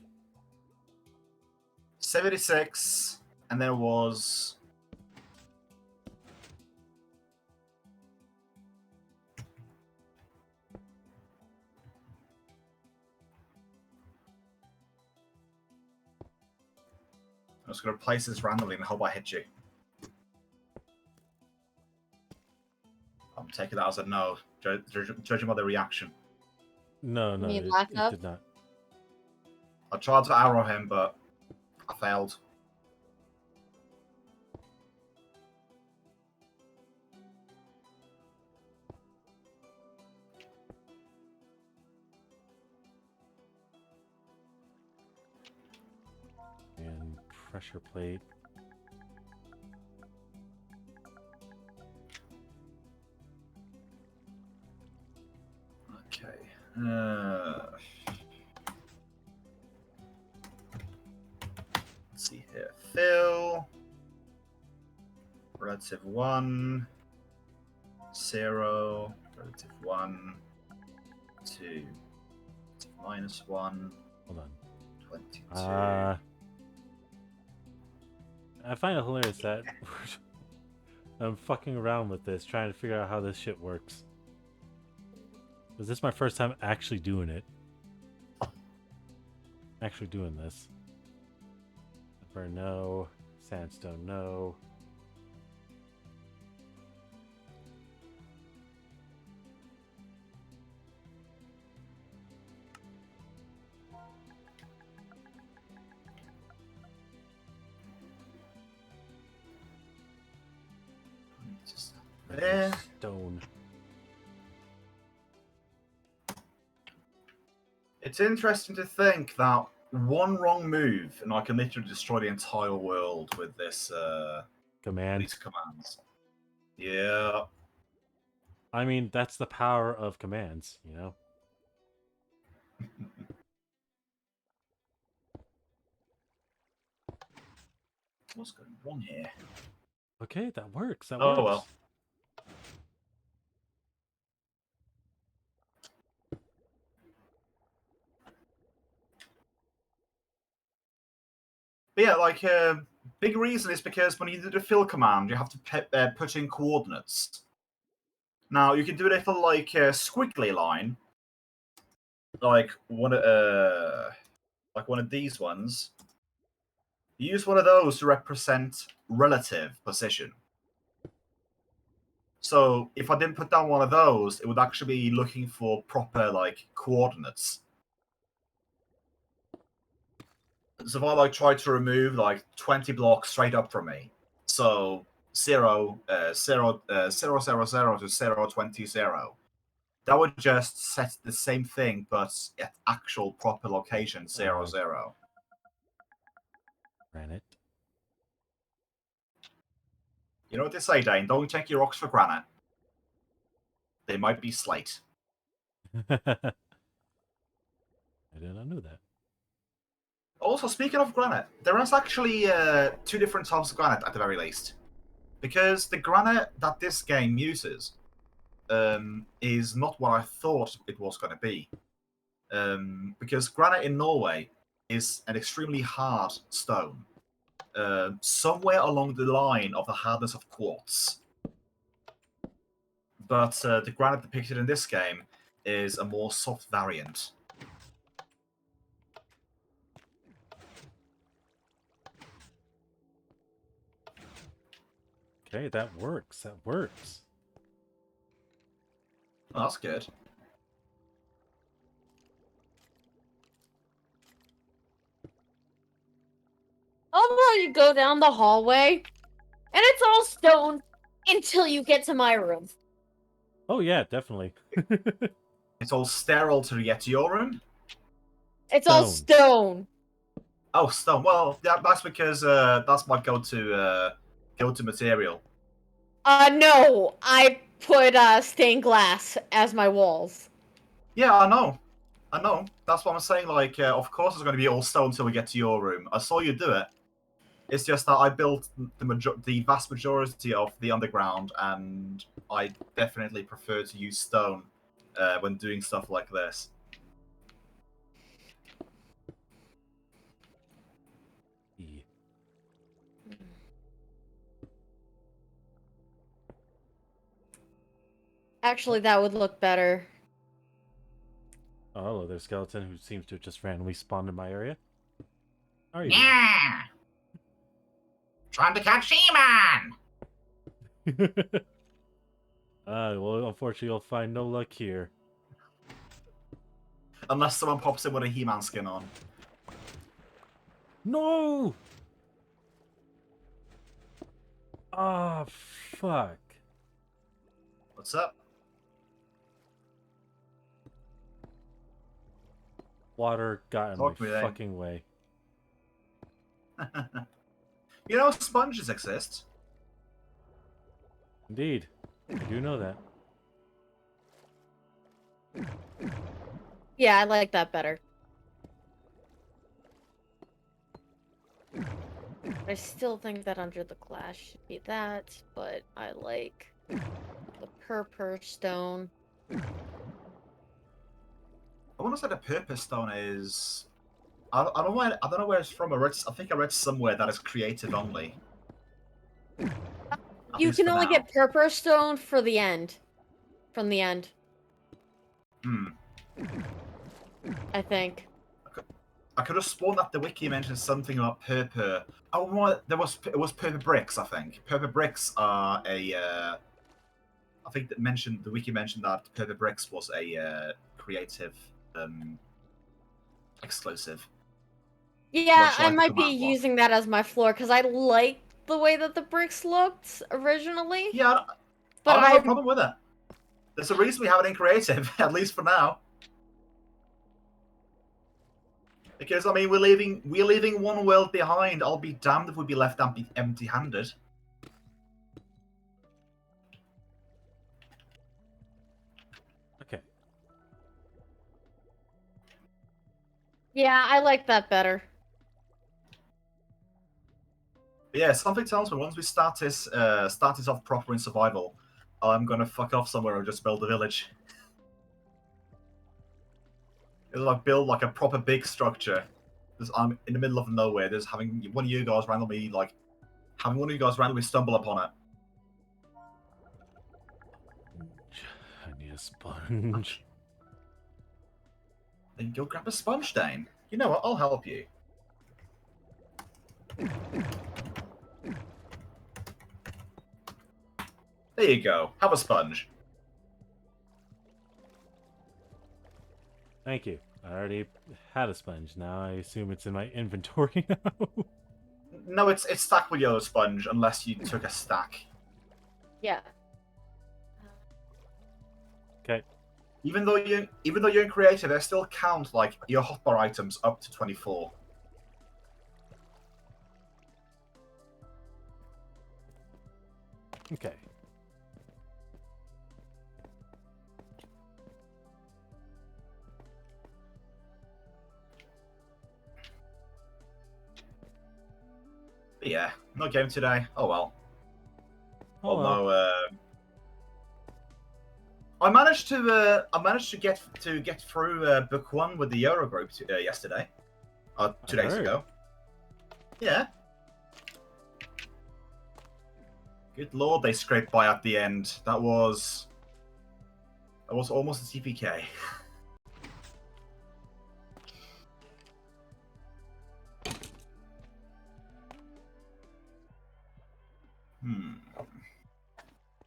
76, and there was... I'm just going to place this randomly and hope I hit you. I'm taking that as a no, judging by the reaction.
No, no,
mean
it
lack of?
did not.
I tried to arrow him, but I failed.
And pressure plate.
Okay. Let's see here. Fill. Relative 1. 0. Relative 1. 2. Minus 1.
Hold on.
22.
I find it hilarious that I'm fucking around with this, trying to figure out how this shit works. Is this my first time actually doing it? Actually doing this. Burn, no. Sandstone, no.
There.
Stone.
It's interesting to think that one wrong move and I can literally destroy the entire world with this
Command.
these commands. Yeah.
I mean, that's the power of commands, you know?
What's going wrong here?
Okay, that works. That
Oh,
works.
well. But yeah, like, big reason is because when you do the fill command, you have to put in coordinates. Now, you can do it for, like, a squiggly line, like one of these ones. You use one of those to represent relative position. So if I didn't put down one of those, it would actually be looking for proper, like, coordinates. So if I like try to remove like 20 blocks straight up from me, so 0, 0, 0, 0, 0 to 0, 20, 0, that would just set the same thing, but at actual proper location 0, 0.
Granite.
You know what they say, Dane? Don't check your rocks for granite. They might be slate.
I did not know that.
Also, speaking of granite, there is actually 2 different types of granite at the very least. Because the granite that this game uses is not what I thought it was going to be. Because granite in Norway is an extremely hard stone. Somewhere along the line of the hardness of quartz. But the granite depicted in this game is a more soft variant.
Okay, that works. That works.
Oh, that's good.
Although you go down the hallway, and it's all stone until you get to my room.
Oh yeah, definitely.
It's all sterile till you get to your room?
It's all stone.
Oh, stone. Well, that's because that's my go-to material.
No, I put stained glass as my walls.
Yeah, I know. That's what I'm saying. Like, of course it's going to be all stone until we get to your room. I saw you do it. It's just that I built the vast majority of the underground, and I definitely prefer to use stone when doing stuff like this.
Actually, that would look better.
Oh, hello there, skeleton, who seems to have just randomly spawned in my area. How are you
Yeah! Trying to catch She-Man!
doing? Well, unfortunately, you'll find no luck here.
Unless someone pops in with a He-Man skin on.
No! Ah, fuck.
What's up?
Water got in
Talk to
my
me, then.
fucking way.
You know, sponges exist.
Indeed. I do know that.
Yeah, I like that better. I still think that under the glass should be that, but I like the purple stone.
I want to say the purpose stone is. I don't know where. I don't know where it's from. I think I read somewhere that it's creative only. At
You
least
can
for
only
now.
get purple stone for the end. From the end.
Hmm.
I think.
I could have sworn that the wiki mentioned something about purple. Oh, what? It was purple bricks. I think purple bricks are a. I think the wiki mentioned that purple bricks was a creative exclusive.
Yeah,
Much
I
like the
might be
command block.
using that as my floor because I like the way that the bricks looked originally.
Yeah,
but
I don't have a problem with it. There's a reason we have it in creative, at least for now. Because I mean, we're leaving one world behind. I'll be damned if we'd be left empty-handed.
Okay.
Yeah, I like that better.
But yeah, something tells me once we start this off proper in survival, I'm gonna fuck off somewhere and just build a village. It'll like build like a proper big structure. I'm in the middle of nowhere. There's having one of you guys randomly stumble upon it.
I need a sponge.
Then go grab a sponge, Dane. You know what? I'll help you. There you go. Have a sponge.
Thank you. I already had a sponge. Now I assume it's in my inventory now.
No, it's stacked with yellow sponge unless you took a stack.
Yeah.
Okay.
Even though you're in creative, they still count like your hotbar items up to 24.
Okay.
But yeah, no game today. Oh well.
Oh, well.
Although I managed to get through book 1 with the Euro group yesterday. 2 days ago. Yeah. Good lord, they scraped by at the end. That was almost a TPK.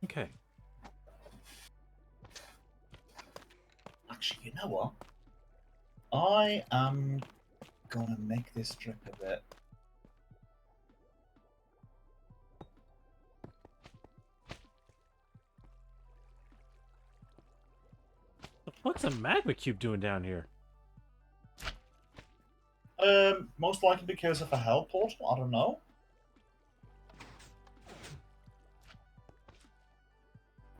Okay.
Actually, you know what? I am gonna make this drip a bit.
What's a magma cube doing down here?
Most likely because of a hell portal. I don't know.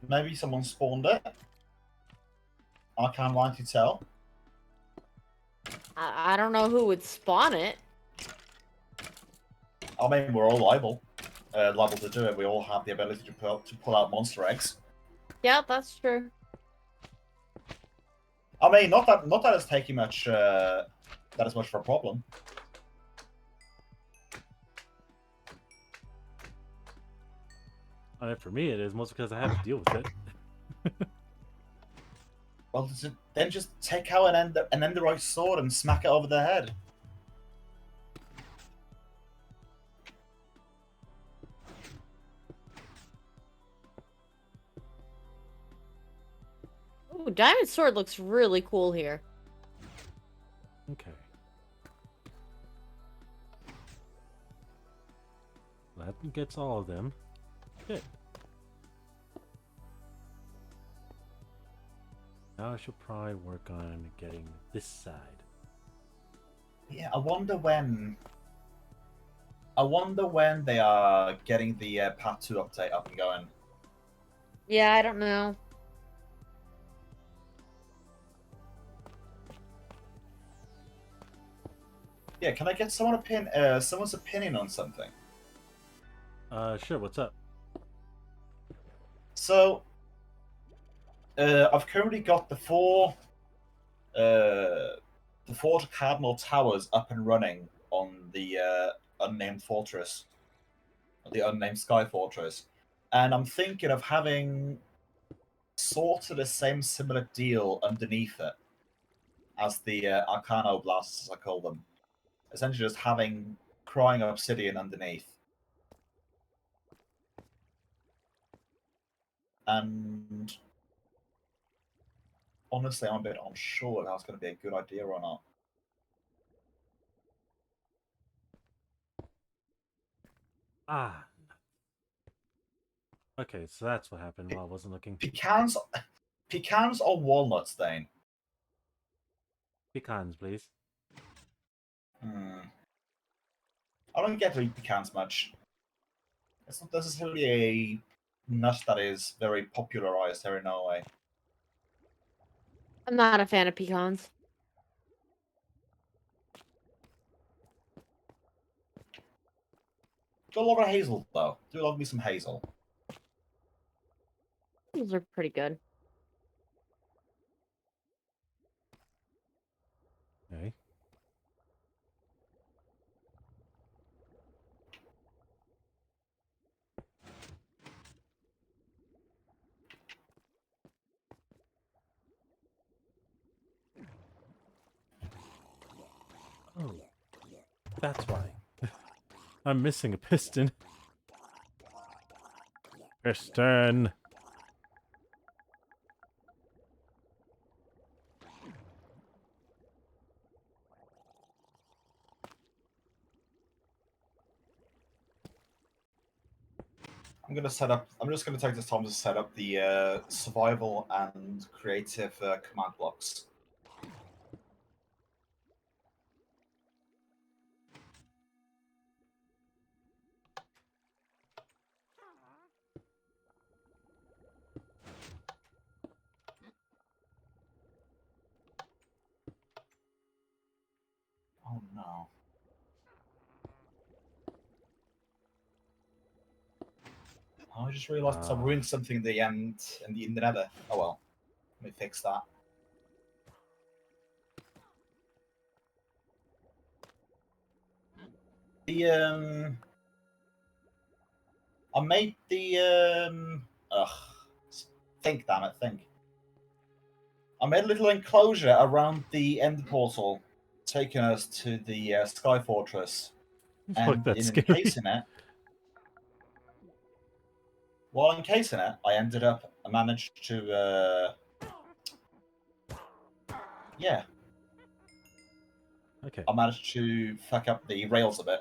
Maybe someone spawned it. I can't rightly tell.
I don't know who would spawn it.
I mean, we're all liable to do it. We all have the ability to pull out monster eggs.
Yeah, that's true.
I mean, not that it's taking much that is much of a problem.
For me, it is mostly because I have to deal with it.
Well, then just take out an enderite sword and smack it over their head.
Ooh, diamond sword looks really cool here.
Okay. That gets all of them. Good. Now I should probably work on getting this side.
Yeah, I wonder when they are getting the Path 2 update up and going.
Yeah, I don't know.
Yeah, can I get someone's opinion on something?
Sure. What's up?
So, I've currently got the four cardinal towers up and running on the unnamed fortress, the unnamed sky fortress, and I'm thinking of having sort of the same similar deal underneath it as the 𝓮𝓼𝓵, as I call them. Essentially, just having crying obsidian underneath. And honestly, I'm a bit unsure if that's going to be a good idea or not.
Ah. Okay, so that's what happened while I wasn't looking.
Pecans or walnuts, Dane?
Pecans, please.
I don't get to eat pecans much. It's not necessarily a nut that is very popularized here in Norway.
I'm not a fan of pecans.
Got a lot of hazel, though. Do love me some hazel.
Those are pretty good.
Okay. Oh, that's why. I'm missing a piston. Piston.
I'm just gonna take this time to set up the survival and creative command blocks. Oh no. Oh, I just realized I ruined something in the end in the nether. Oh well. Let me fix that. The I made the think, damn it, think. I made a little enclosure around the end portal, taking us to the Sky Fortress.
Fuck,
And
that's
in
scary.
encasing it, while encasing it, I managed to, yeah.
Okay.
I managed to fuck up the rails a bit.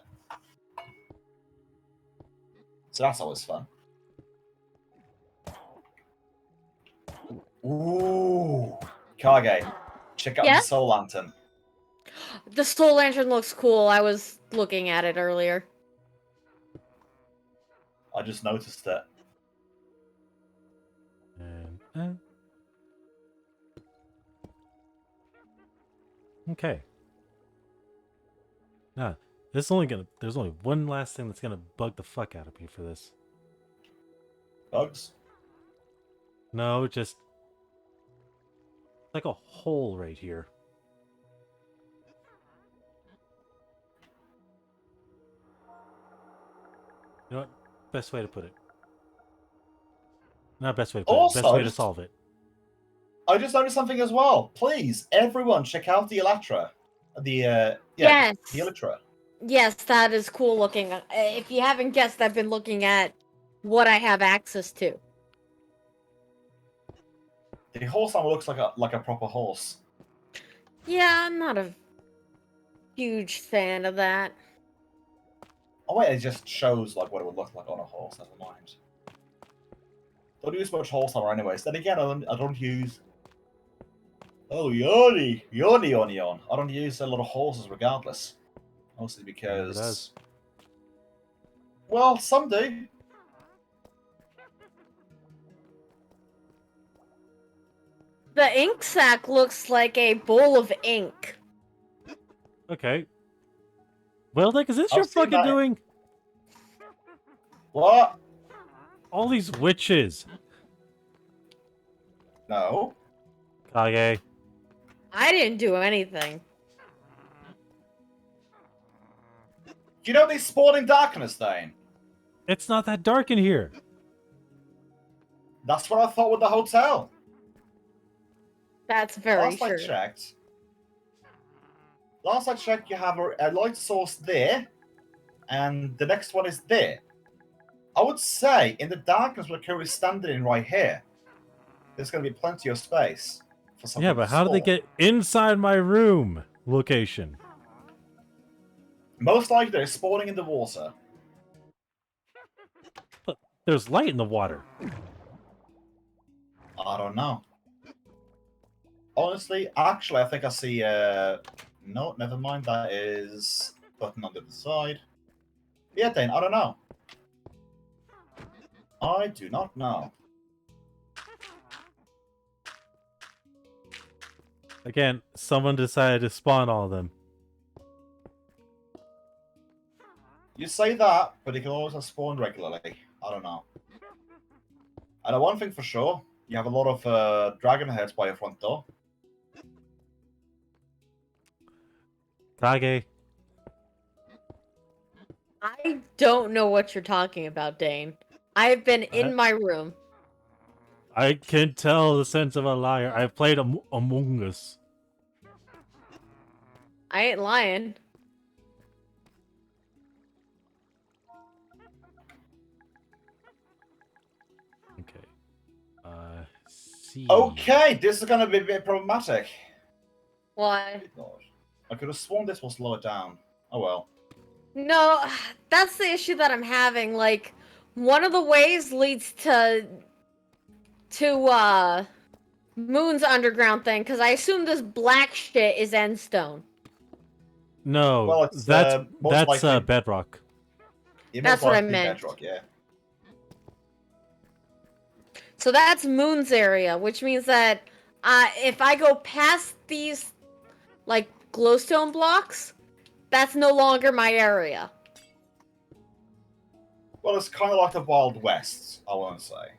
So that's always fun. Ooh. Kage, check out
Yeah?
the Soul Lantern.
The soul lantern looks cool. I was looking at it earlier.
I just noticed it.
And, okay. Now, there's only one last thing that's gonna bug the fuck out of me for this.
Bugs?
No, just like a hole right here. You know what? Best way to put it. Not best way to put it. Best
Also,
way to solve it.
I just noticed something as well. Please, everyone, check out the Elytra.
Yes.
The Elytra.
Yes, that is cool looking. If you haven't guessed, I've been looking at what I have access to.
The horse armor looks like a proper horse.
Yeah, I'm not a huge fan of that.
Oh wait, it just shows like what it would look like on a horse. Never mind. Don't use much horse armor anyways. Then again, I don't use. Oh, yoni. I don't use a lot of horses regardless. Mostly
Never does.
because. Well, some do.
The ink sac looks like a bowl of ink.
Okay. Well, Nick, is this
I've
your
seen
fucking
that.
doing?
What?
All these witches.
No.
Kage.
I didn't do anything.
Do you know they spawn in darkness, Dane?
It's not that dark in here.
That's what I thought with the hotel.
That's very
Last I
true.
checked. Last I checked, you have a light source there, and the next one is there. I would say in the darkness we're currently standing in right here, there's going to be plenty of space for something.
Yeah, but
to
how do they
spawn.
get inside my room location?
Most likely they're spawning in the water.
But there's light in the water.
I don't know. Honestly, actually, I think I see. No, never mind. That is button on the other side. Yeah, Dane, I don't know. I do not know.
Again, someone decided to spawn all of them.
You say that, but it can always have spawned regularly. I don't know. I know one thing for sure. You have a lot of dragon heads by your front door.
Kage.
I don't know what you're talking about, Dane. I've been in my room.
I can tell the sense of a liar. I played Among Us.
I ain't lying.
Okay. See.
Okay, this is going to be a bit problematic.
Why?
I could have sworn this was lower down. Oh well.
No, that's the issue that I'm having. Like, one of the ways leads to Moon's underground thing, because I assume this black shit is Endstone.
No,
Well, it's,
that's
most likely-
Bedrock.
It
That's
most
what I
likely
meant.
Bedrock, yeah.
So that's Moon's area, which means that if I go past these, like, glowstone blocks, that's no longer my area.
Well, it's kind of like the Wild West, I want to say.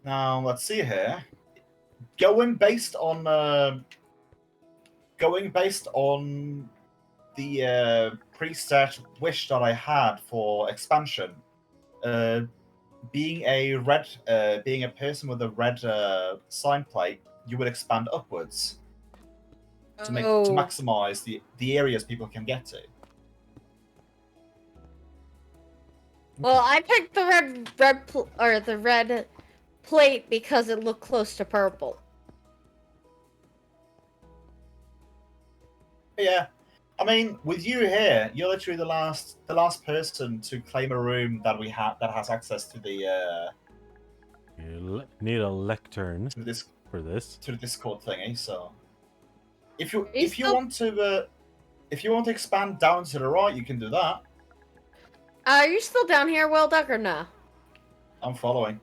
Now, let's see here. Going based on the preset wish that I had for expansion, being a person with a red sign plate, you would expand upwards to maximize the areas people can get to.
Well, I picked the red plate because it looked close to purple.
Yeah, I mean, with you here, you're literally the last person to claim a room that we have that has access to the.
You need a lectern
to this
for this.
to the Discord thingy. So, if you want to expand down to the right, you can do that.
Are you still down here, Well Duck, or no?
I'm following.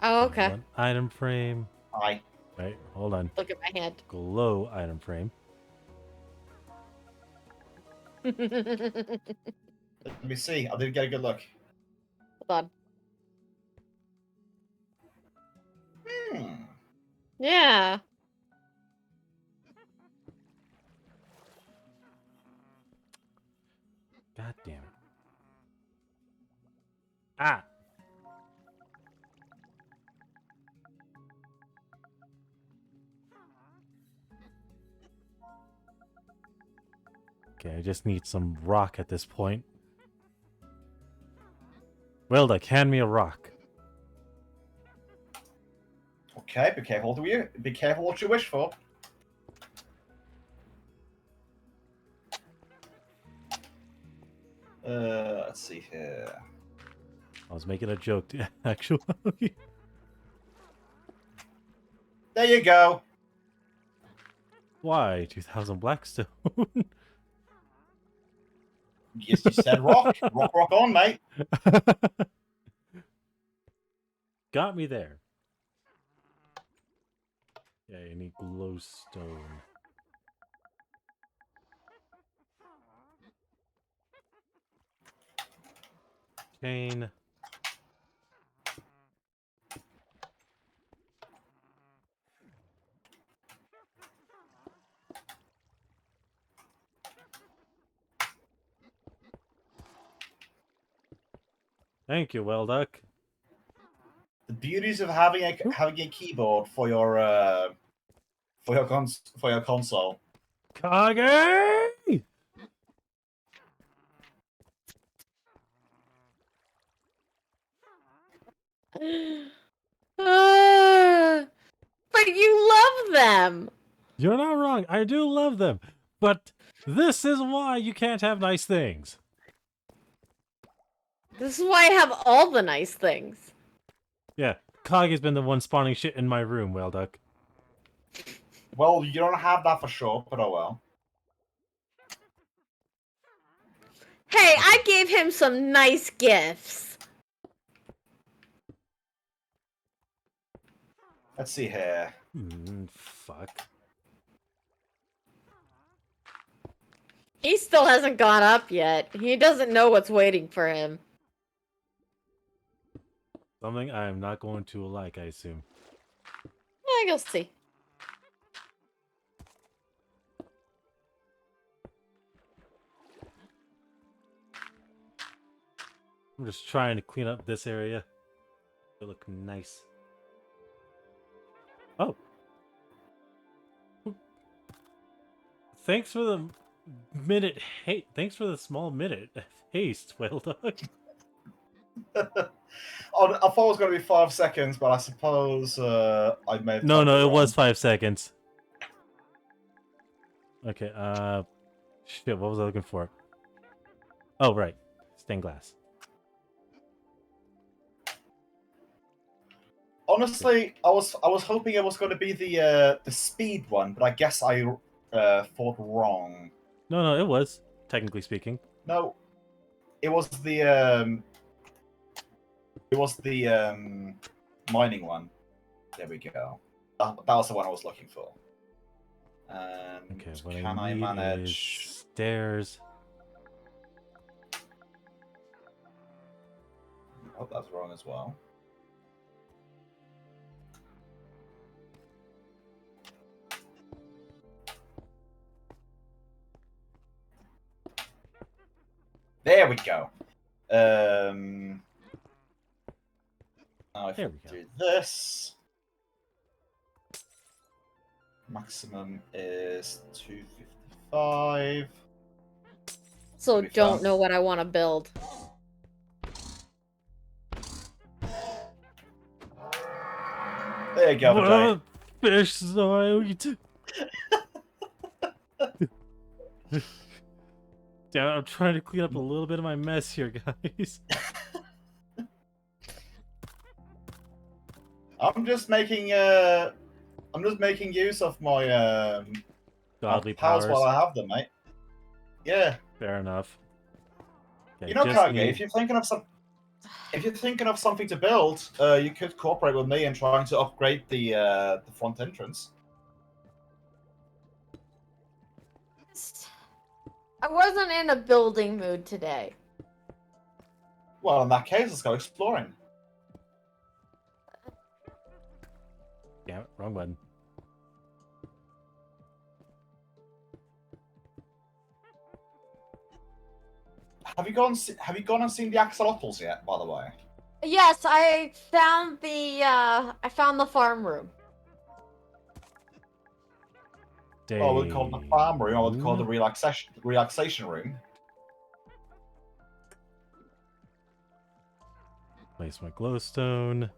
Oh, okay.
One item frame.
Hi.
Right, hold on.
Look at my hand.
Glow item frame.
Let me see. I didn't get a good look.
Hold on.
Hmm.
Yeah.
God damn it. Ah! Okay, I just need some rock at this point. Well, hand me a rock.
Okay, be careful be careful what you wish for. Let's see here.
I was making a joke, actually.
There you go.
Why? 2000 Blackstone?
Yes, you said rock. rock on, mate.
Got me there. Yeah, you need glowstone. chain. Thank you, 𝓮𝓼.
The beauties of having a keyboard for your console.
Kage!
But you love them.
You're not wrong. I do love them. But this is why you can't have nice things.
This is why I have all the nice things.
Yeah, Kage's been the one spawning shit in my room, 𝓮𝓼.
Well, you don't have that for sure, but oh well.
Hey, I gave him some nice gifts.
Let's see here.
Fuck.
He still hasn't gone up yet. He doesn't know what's waiting for him.
Something I am not going to like, I assume.
Yeah, you'll see.
I'm just trying to clean up this area. It'll look nice. Oh. Thanks for the minute hate. Thanks for the small minute haste, 𝓮𝓼.
Oh, I thought it was going to be 5 seconds, but I suppose I may have.
No,
typed
it
wrong.
was 5 seconds. Okay, shit, what was I looking for? Oh, right. Stained glass.
Honestly, I was hoping it was going to be the speed one, but I guess I thought wrong.
No, it was, technically speaking.
No, it was the mining one. There we go. That was the one I was looking for.
Okay, what
can I
I need
manage?
is stairs.
Oh, that's wrong as well. There we go. Now if
There
I
we go.
do this, maximum is 255.
So
Pretty
don't
fun.
know what I want to build.
There you go, Vijay.
Fish zoid. Damn, I'm trying to clean up a little bit of my mess here, guys.
I'm just making use of my
Godly
powers
powers.
while I have them, mate. Yeah.
Fair enough. Okay,
You know,
just
Kage,
need-
if you're thinking of something to build, you could cooperate with me in trying to upgrade the front entrance.
I wasn't in a building mood today.
Well, in that case, let's go exploring.
Damn it, wrong button.
Have you gone and seen the axolotls yet? By the way.
Yes, I found the farm room.
Oh, we call it the farm room, or we call it the relaxation room.
Place my glowstone.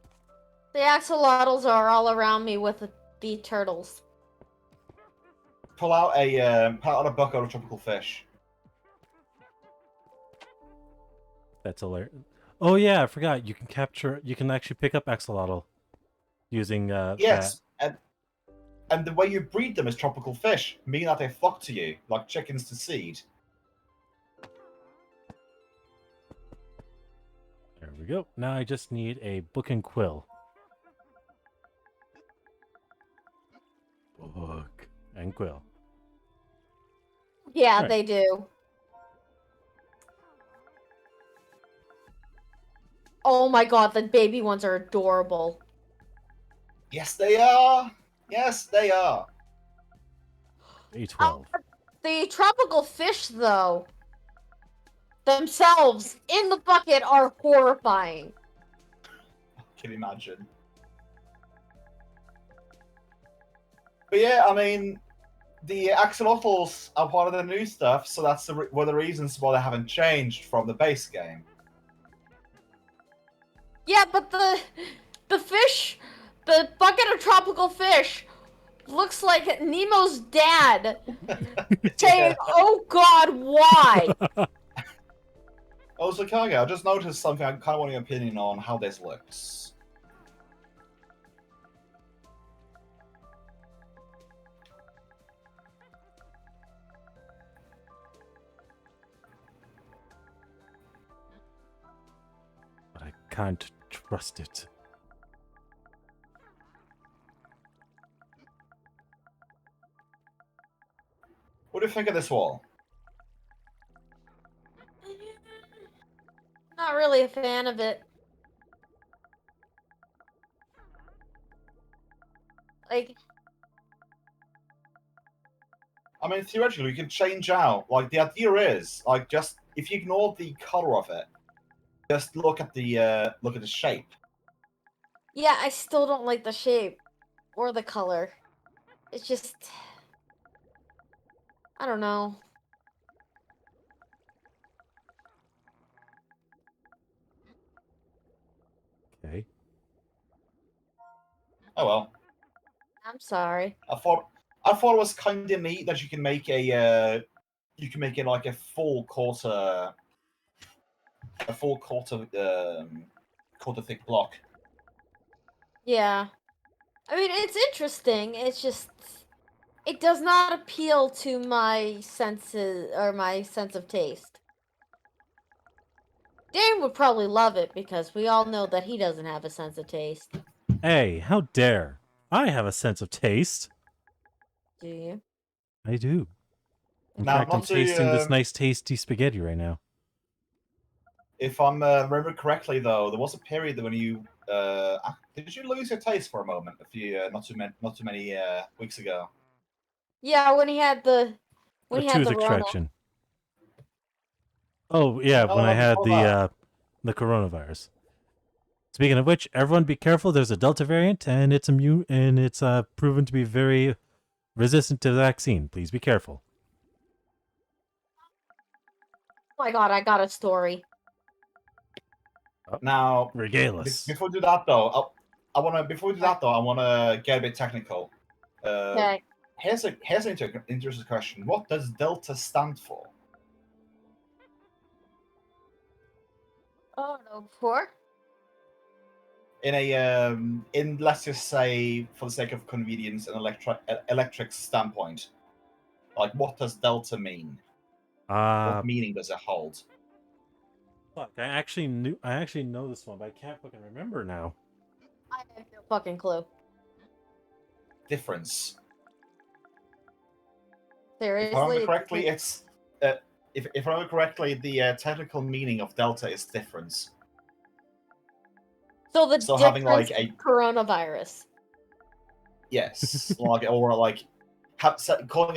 The axolotls are all around me with the turtles.
Pull out a bucket of tropical fish.
That's alert. Oh yeah, I forgot. You can actually pick up axolotl using
Yes, and the way you breed them is tropical fish, meaning that they flock to you like chickens to seed.
There we go. Now I just need a book and quill. Book and quill.
Yeah,
Right.
they do. Oh my god, the baby ones are adorable.
Yes, they are. Yes, they are.
A12.
The tropical fish, though, themselves in the bucket are horrifying.
Can you imagine? But yeah, I mean, the axolotls are part of the new stuff, so that's one of the reasons why they haven't changed from the base game.
Yeah, but the fish, the bucket of tropical fish, looks like Nemo's dad saying, "Oh God, why?"
Oh, so Kaga, I just noticed something. I kind of want your opinion on how this looks.
But I can't trust it.
What do you think of this wall?
Not really a fan of it. Like,
I mean, theoretically, you can change out. Like, the idea is, like, just if you ignore the color of it, just look at the shape.
yeah, I still don't like the shape or the color. It's just, I don't know.
Okay.
Oh well.
I'm sorry.
I thought it was kind of neat that you can make it like a full quarter quarter thick block.
Yeah. I mean, it's interesting. It's just, it does not appeal to my senses or my sense of taste. Dane would probably love it because we all know that he doesn't have a sense of taste.
Hey, how dare! I have a sense of taste.
Do you?
I do. In
Now,
fact, I'm
not to,
tasting this nice, tasty spaghetti right now.
If I'm remember correctly, though, there was a period when you did you lose your taste for a moment a few not too many weeks ago.
Yeah, when he had the
A
Rona.
tooth extraction. Oh yeah, when I had
before that.
the coronavirus. Speaking of which, everyone be careful. There's a Delta variant, and it's immune, and it's proven to be very resistant to the vaccine. Please be careful.
Oh my god, I got a story.
Now,
Regale us.
before we do that though, I wanna get a bit technical.
Okay.
Here's an interesting question. What does Delta stand for?
Oh no, poor.
In let's just say, for the sake of convenience and electric standpoint, like what does Delta mean? What meaning does it hold?
Fuck, I actually know this one, but I can't fucking remember now.
I have no fucking clue.
Difference.
Seriously?
If I remember correctly, it's if I remember correctly, the technical meaning of Delta is difference.
So the
So
difference
having like a
coronavirus.
yes, calling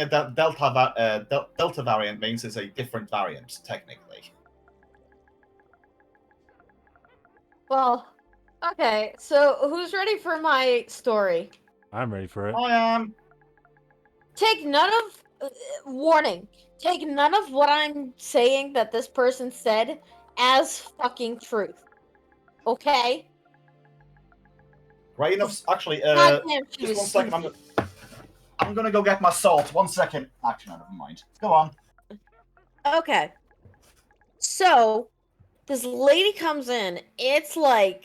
a Delta variant means it's a different variant technically.
Well, okay. So who's ready for my story?
I'm ready for it.
I am.
Take none of warning. Take none of what I'm saying that this person said as fucking truth. Okay?
Right enough. Actually,
Goddamn, she
just
was
1 second. I'm gonna go get my salt. 1 second. Actually, no, never mind. Go on.
Okay. So, this lady comes in. It's like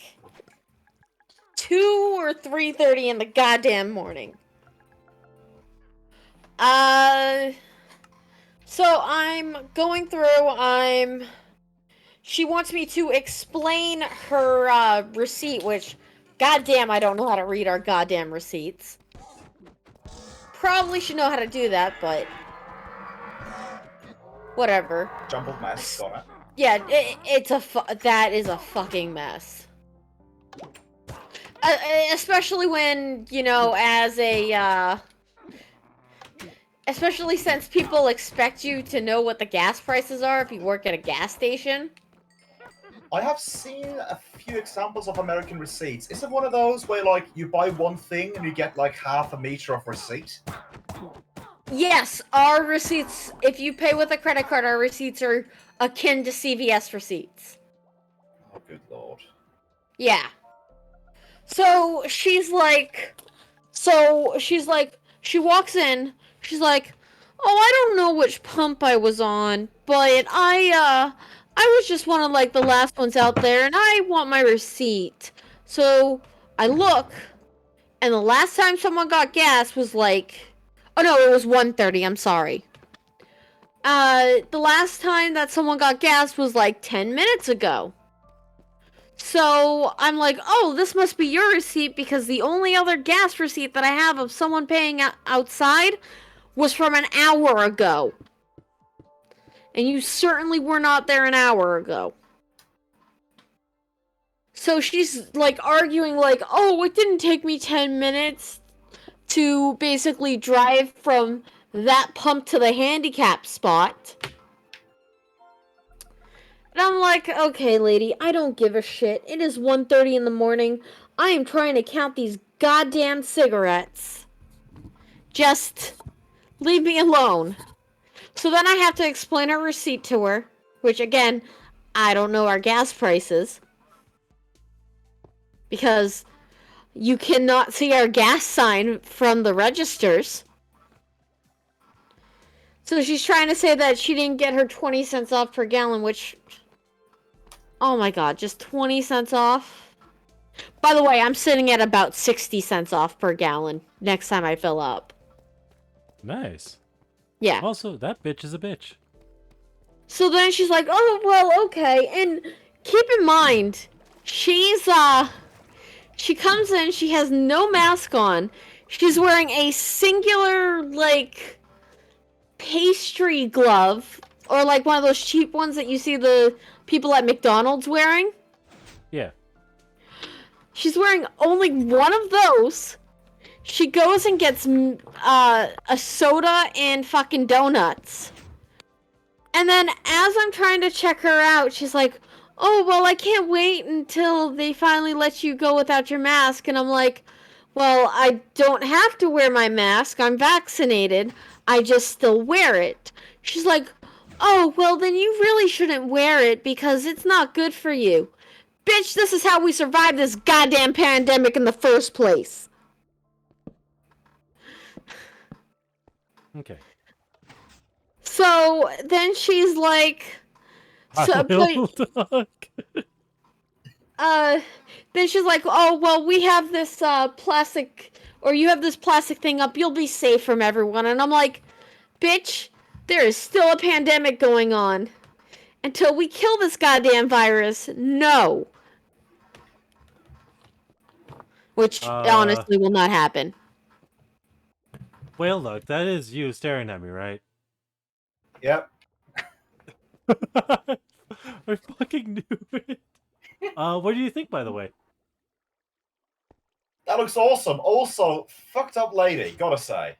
2 or 3:30 in the goddamn morning. So I'm going through, she wants me to explain her, receipt, which, goddamn, I don't know how to read our goddamn receipts. Probably should know how to do that, but whatever.
Jumbled mess. Got it.
Yeah, that is a fucking mess. Especially when, you know, as a, especially since people expect you to know what the gas prices are if you work at a gas station.
I have seen a few examples of American receipts. Is it one of those where, like, you buy one thing and you get, like, half a meter of receipt?
Yes, our receipts, if you pay with a credit card, our receipts are akin to CVS receipts.
Oh, good lord.
Yeah. So she's like, she walks in, she's like, oh, I don't know which pump I was on, but I was just one of, like, the last ones out there, and I want my receipt. So I look, and the last time someone got gas was like, oh no, it was 1:30, I'm sorry. The last time that someone got gas was like 10 minutes ago. So I'm like, oh, this must be your receipt because the only other gas receipt that I have of someone paying outside was from an hour ago. And you certainly were not there an hour ago. So she's like arguing like, oh, it didn't take me 10 minutes to basically drive from that pump to the handicap spot. And I'm like, okay, lady, I don't give a shit. It is 1:30 in the morning. I am trying to count these goddamn cigarettes. Just leave me alone. So then I have to explain our receipt to her, which, again, I don't know our gas prices. Because you cannot see our gas sign from the registers. So she's trying to say that she didn't get her 20 cents off per gallon, which... Oh my god, just 20 cents off? By the way, I'm sitting at about 60 cents off per gallon next time I fill up.
Nice.
Yeah.
Also, that bitch is a bitch.
So then she's like, oh, well, okay. And keep in mind, she comes in, she has no mask on. She's wearing a singular, like, pastry glove. Or, like, one of those cheap ones that you see the people at McDonald's wearing.
Yeah.
She's wearing only one of those. She goes and gets a soda and fucking donuts. And then as I'm trying to check her out, she's like, oh, well, I can't wait until they finally let you go without your mask. And I'm like, well, I don't have to wear my mask. I'm vaccinated. I just still wear it. She's like, oh, well, then you really shouldn't wear it because it's not good for you. Bitch, this is how we survived this goddamn pandemic in the first place.
Okay.
So then she's like, so, but, then she's like, oh, well, we have this plastic, or you have this plastic thing up, you'll be safe from everyone. And I'm like, bitch, there is still a pandemic going on. Until we kill this goddamn virus, no. Which honestly will not happen.
Well, look, that is you staring at me, right?
Yep.
I fucking knew it. What do you think, by the way?
That looks awesome. Also, fucked up lady, gotta say.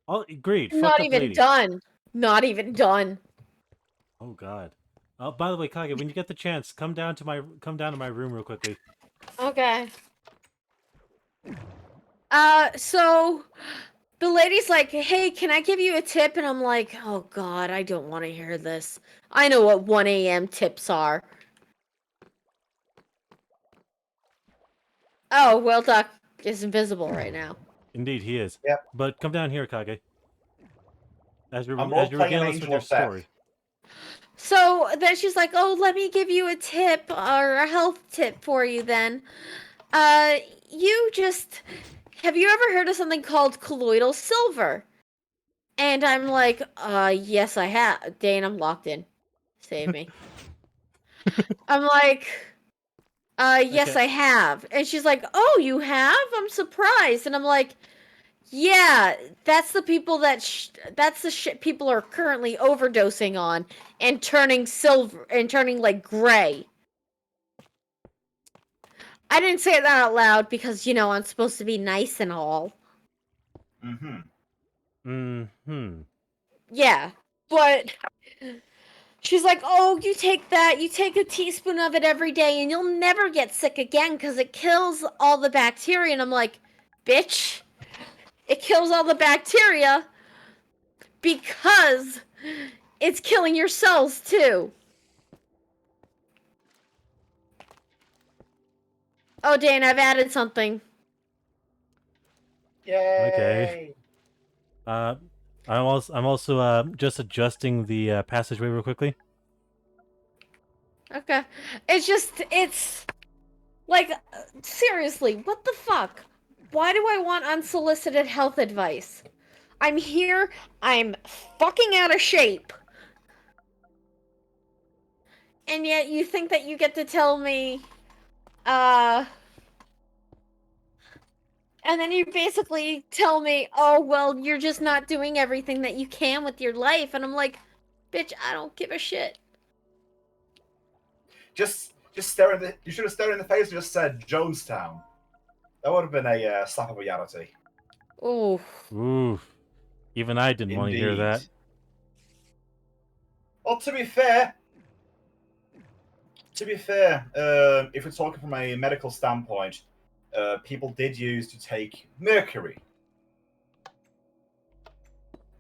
Oh, agreed.
Not
Fucked
even
up lady.
done. Not even done.
Oh god. By the way, Kage, when you get the chance, come down to my room real quickly.
Okay. So the lady's like, hey, can I give you a tip? And I'm like, oh god, I don't want to hear this. I know what 1 a.m. tips are. Oh, Will Duck is invisible right now.
Indeed, he is.
Yep.
But come down here, Kage. As you
I'm
regale us with your story.
So then she's like, oh, let me give you a tip or a health tip for you then. Have you ever heard of something called colloidal silver? And I'm like, yes, I have. Dane, I'm locked in. Save me. I'm like, yes,
Okay.
I have. And she's like, oh, you have? I'm surprised. And I'm like, Yeah, that's the people that's the shit people are currently overdosing on and turning silver and turning like gray. I didn't say that out loud because, you know, I'm supposed to be nice and all.
Mm-hmm.
Mm-hmm.
Yeah, but she's like, oh, you take that, you take a teaspoon of it every day and you'll never get sick again because it kills all the bacteria. And I'm like, bitch, it kills all the bacteria because it's killing your cells too. Oh, Dane, I've added something.
Yay!
Okay. I'm also just adjusting the passageway real quickly.
Okay. It's like, seriously, what the fuck? Why do I want unsolicited health advice? I'm here, I'm fucking out of shape. And yet you think that you get to tell me, and then you basically tell me, oh, well, you're just not doing everything that you can with your life. And I'm like, bitch, I don't give a shit.
Just stare in the. You should have stared in the face and just said Jonestown. That would have been a slap of reality.
Ooh.
Oof. Even I didn't want to hear
Indeed.
that.
Well, to be fair, if we're talking from a medical standpoint, people did use to take mercury.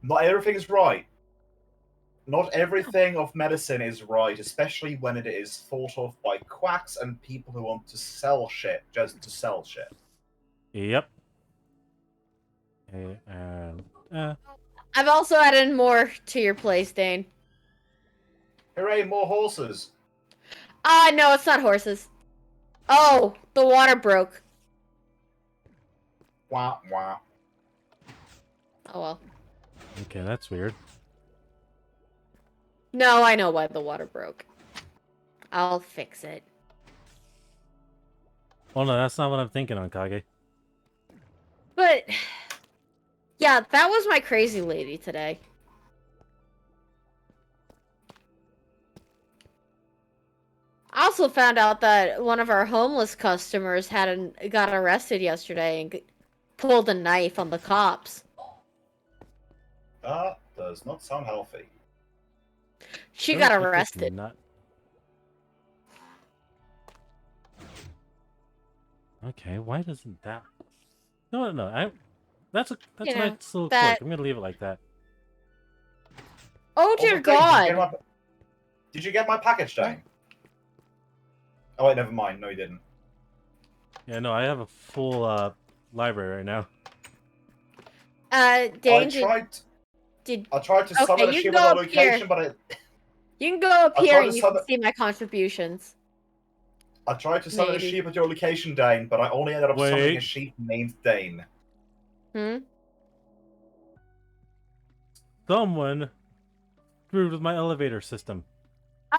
Not everything is right. Not everything of medicine is right, especially when it is thought of by quacks and people who want to sell shit just to sell shit.
Yep. Okay, and
I've also added more to your place, Dane.
Hooray, more horses!
No, it's not horses. Oh, the water broke.
Wah, wah.
Oh well.
okay, that's weird.
No, I know why the water broke. I'll fix it.
Oh no, that's not what I'm thinking on Kage.
But, yeah, that was my crazy lady today. I also found out that one of our homeless customers got arrested yesterday and pulled a knife on the cops.
That does not sound healthy.
She
Sure,
got
if it's
arrested.
not... Okay, why doesn't that... No. That's a
You know,
nice little
that-
quirk. I'm gonna leave it like that.
Oh dear God!
Did you get my package, Dane? Oh wait, never mind. No, you didn't.
Yeah, no, I have a full library right now.
Dane,
I tried to
Okay,
summon a
you can
ship
go
on
up
the location,
here.
but
You can go up
I
here
tried
and
to
you can
summon-
see my contributions.
I tried to summon
Maybe.
a sheep at your location, Dane, but I only ended up summoning
Wait.
a sheep named Dane.
Hmm?
Someone screwed with my elevator system.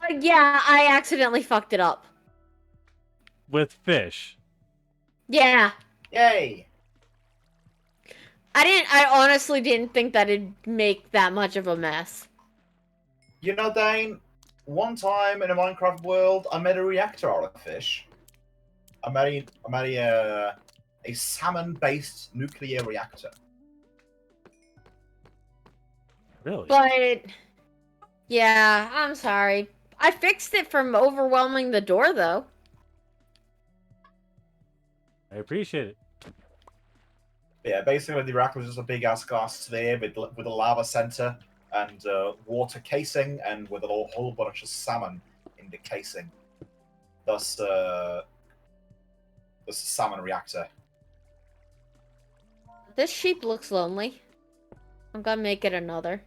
Yeah, I accidentally fucked it up.
With fish.
Yeah.
Yay!
I honestly didn't think that it'd make that much of a mess.
You know, Dane, one time in a Minecraft world, I made a reactor out of fish. I made a salmon-based nuclear reactor.
Really?
But, yeah, I'm sorry. I fixed it from overwhelming the door, though.
I appreciate it.
Yeah, basically the reactor was just a big-ass glass sphere with a lava center and water casing, and with a whole bunch of salmon in the casing. Thus a salmon reactor.
This sheep looks lonely. I'm gonna make it another.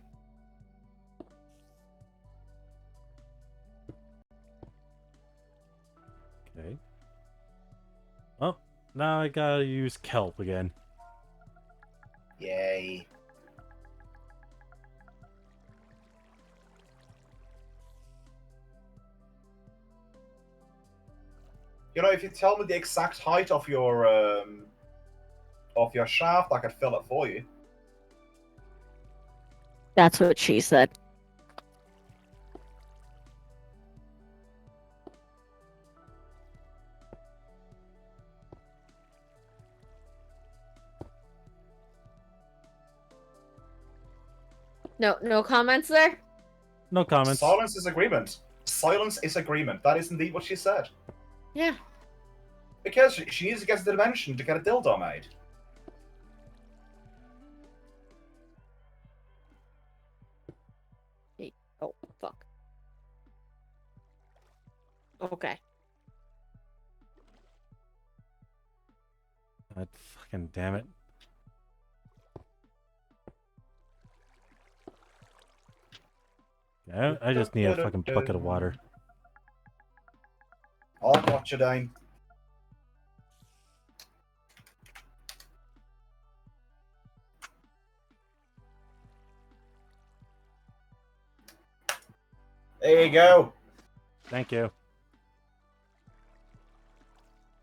Okay. Oh, now I gotta use kelp again.
Yay. You know, if you tell me the exact height of your your shaft, I could fill it for you.
That's what she said. No comments there?
No comments.
Silence is agreement. Silence is agreement. That is indeed what she said.
Yeah.
Because she needs to get to the dimension to get a dildo made.
Oh, fuck. Okay.
God fucking damn it. I just need a fucking bucket of water.
Oh, got you, Dane. There you go.
Thank you.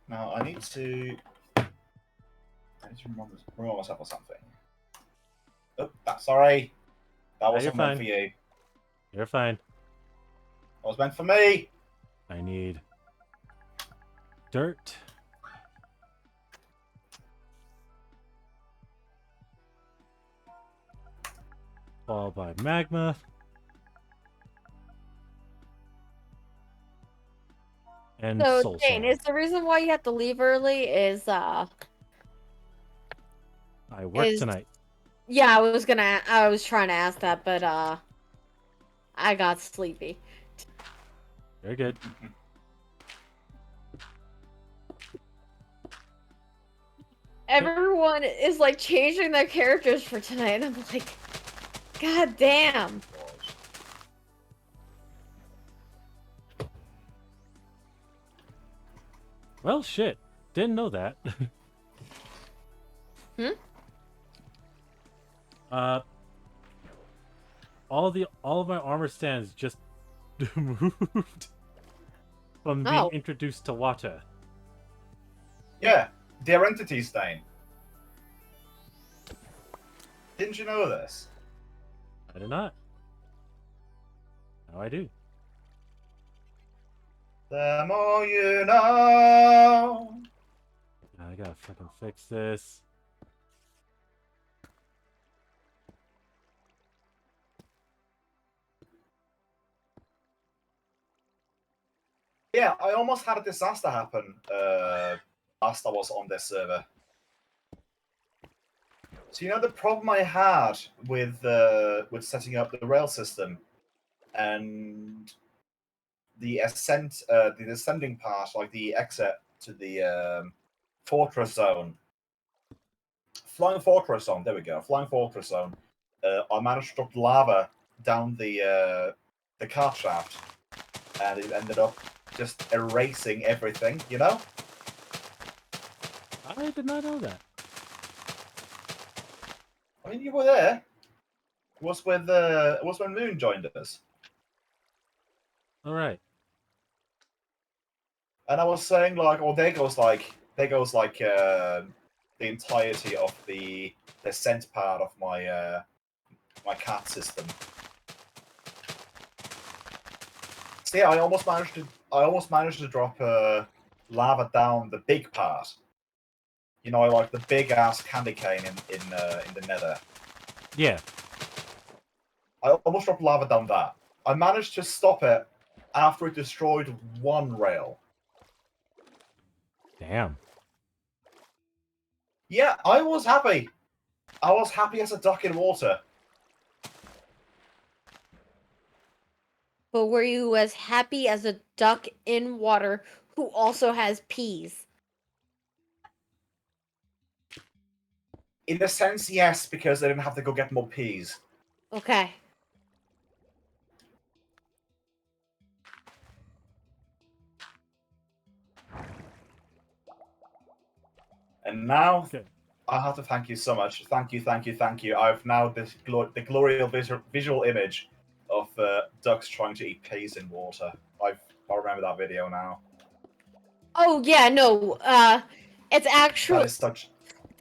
Now I need to remind myself of something. Oh, sorry. That
you're
wasn't meant
fine.
for you.
You're fine.
That was meant for me.
I need dirt. Followed by magma. And
So,
soul
Jane,
sand.
is the reason why you have to leave early is
I work
is-
tonight.
yeah, I was trying to ask that, but I got sleepy.
Very good.
Everyone is like changing their characters for tonight, and I'm like, God damn.
Well, shit. Didn't know that.
Hmm?
All of my armor stands just moved from being
Oh.
introduced to water.
Yeah, they're entities, Dane. Didn't you know this?
I did not. Now I do.
The more you know.
I gotta fucking fix this.
Yeah, I almost had a disaster happen last I was on this server. So you know the problem I had with setting up the rail system and the the descending part, like the exit to the fortress zone, flying fortress zone. There we go, flying fortress zone. I managed to drop lava down the cart shaft, and it ended up just erasing everything. You know.
I did not know that.
I mean, you were there. It was when Moon joined us,
All right.
and I was saying like, well, there goes the entirety of the descent part of my my cat system. See, I almost managed to drop lava down the big part. You know, like the big ass candy cane in the Nether.
Yeah.
I almost dropped lava down that. I managed to stop it after it destroyed one rail.
Damn.
Yeah, I was happy. I was happy as a duck in water.
But were you as happy as a duck in water who also has peas?
In a sense, yes, because I didn't have to go get more peas.
Okay.
And now,
Okay.
I have to thank you so much. Thank you, thank you, thank you. I've now the glorious visual image of ducks trying to eat peas in water. I remember that video now.
Oh yeah, no. It's
That
actually
is such.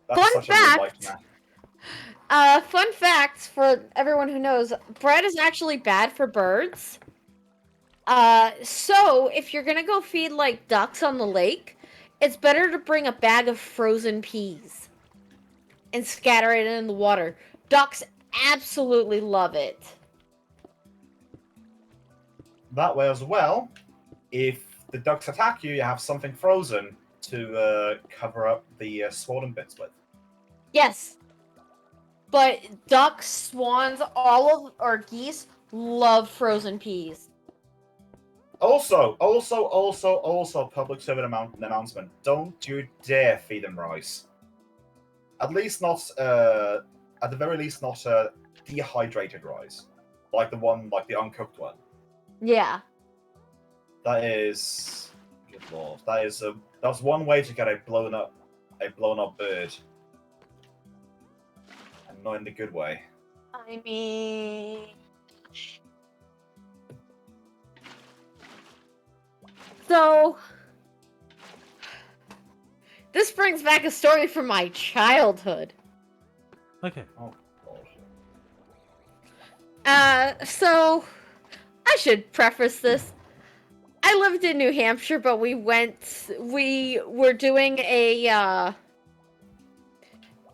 That's such a real life math.
Fun fact for everyone who knows, bread is actually bad for birds. So if you're gonna go feed like ducks on the lake, it's better to bring a bag of frozen peas and scatter it in the water. Ducks absolutely love it.
That way as well, if the ducks attack you, you have something frozen to cover up the swollen bits with.
Yes. But ducks, swans, or geese love frozen peas.
Also, public service announcement. Don't you dare feed them rice. At least not, at the very least, not dehydrated rice. Like the uncooked one.
Yeah.
That is... Good lord. That's one way to get a blown up bird. And not in the good way.
I mean... So... This brings back a story from my childhood.
Okay.
Oh, God.
So... I should preface this. I lived in New Hampshire, but we were doing a,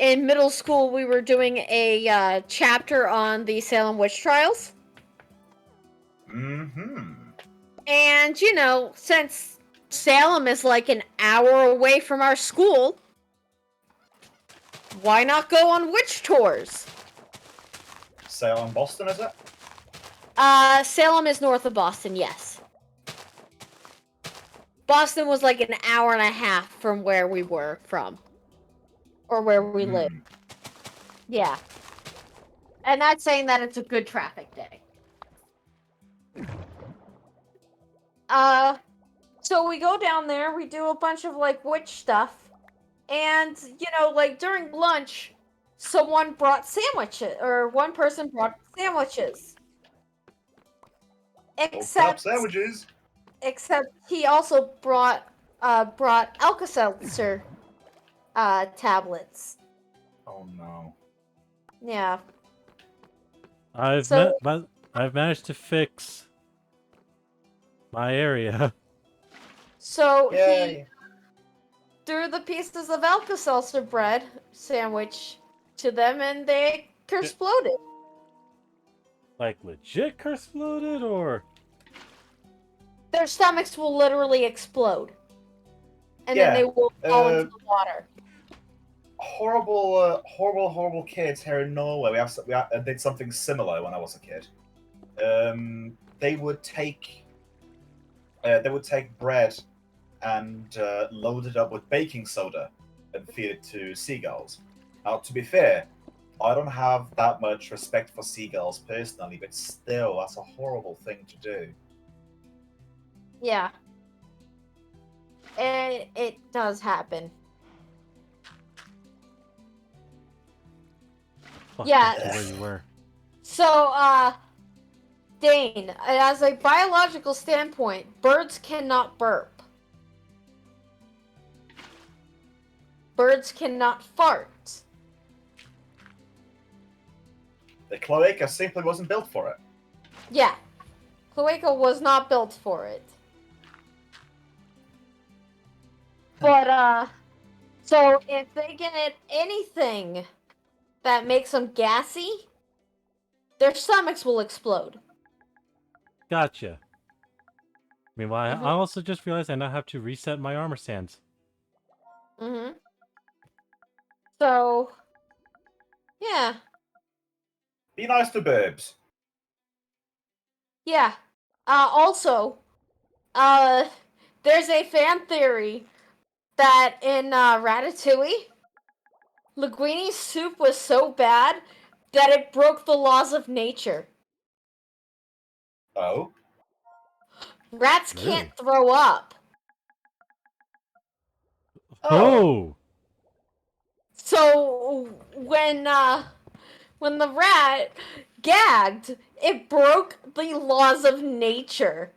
in middle school, we were doing a, chapter on the Salem witch trials.
Mm-hmm.
And, you know, since Salem is like an hour away from our school, why not go on witch tours?
Salem, Boston, is it?
Salem is north of Boston, yes. Boston was like an hour and a half from where we were from. Or where we live. Yeah. And that's saying that it's a good traffic day. So we go down there, we do a bunch of, like, witch stuff. And, you know, like, during lunch, someone brought sandwiches, or one person brought sandwiches. Except he also brought 𝓮𝓼 tablets.
Oh no.
Yeah.
I've managed to fix my area.
So
Yay.
he threw the pieces of Alka-Seltzer bread sandwich to them, and they exploded.
Like legit exploded, or
Their stomachs will literally explode, and then they will fall into the water.
Horrible kids here in Norway. We did something similar when I was a kid. They would take bread and load it up with baking soda and feed it to seagulls. Now, to be fair, I don't have that much respect for seagulls personally, but still, that's a horrible thing to do.
Yeah. And it does happen.
fuck,
Yeah.
where you were.
So, Dane, as a biological standpoint, birds cannot burp. Birds cannot fart.
The cloaca simply wasn't built for it.
Yeah. Cloaca was not built for it. But, so if they get anything that makes them gassy, their stomachs will explode.
Gotcha. Meanwhile, I also just realized I now have to reset my armor stands.
Mm-hmm. So, yeah.
Be nice to birds.
Yeah. Also, there's a fan theory that in Ratatouille, Linguini's soup was so bad that it broke the laws of nature.
Oh?
Rats can't throw up.
Oh!
So when the rat gagged, it broke the laws of nature.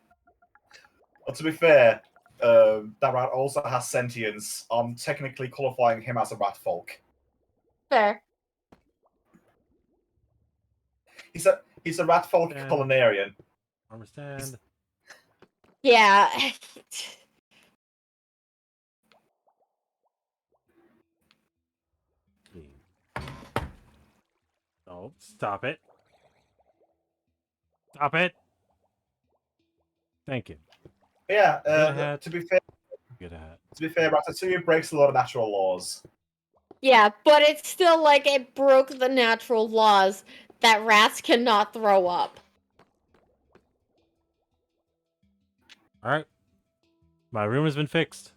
Well, to be fair, that rat also has sentience. I'm technically qualifying him as a rat folk.
fair.
He's a 𝓓𝓪𝓷𝓮'𝓼
Understand?
Yeah.
Oh, stop it. Stop it. Thank you.
Yeah,
Get a hat.
to be fair,
Get a hat.
Ratatouille breaks a lot of natural laws.
Yeah, but it's still like it broke the natural laws that rats cannot throw up.
Alright. My room has been fixed.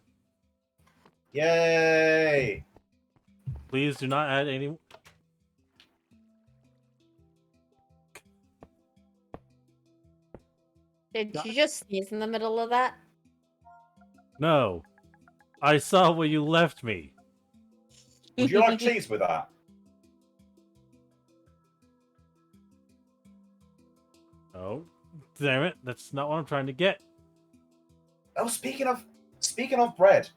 Yay!
Please do not add any...
Did you just sneeze in the middle of that?
No. I saw where you left me.
Would you like cheese with that?
Oh, damn it. That's not what I'm trying to get.
Oh, speaking of bread,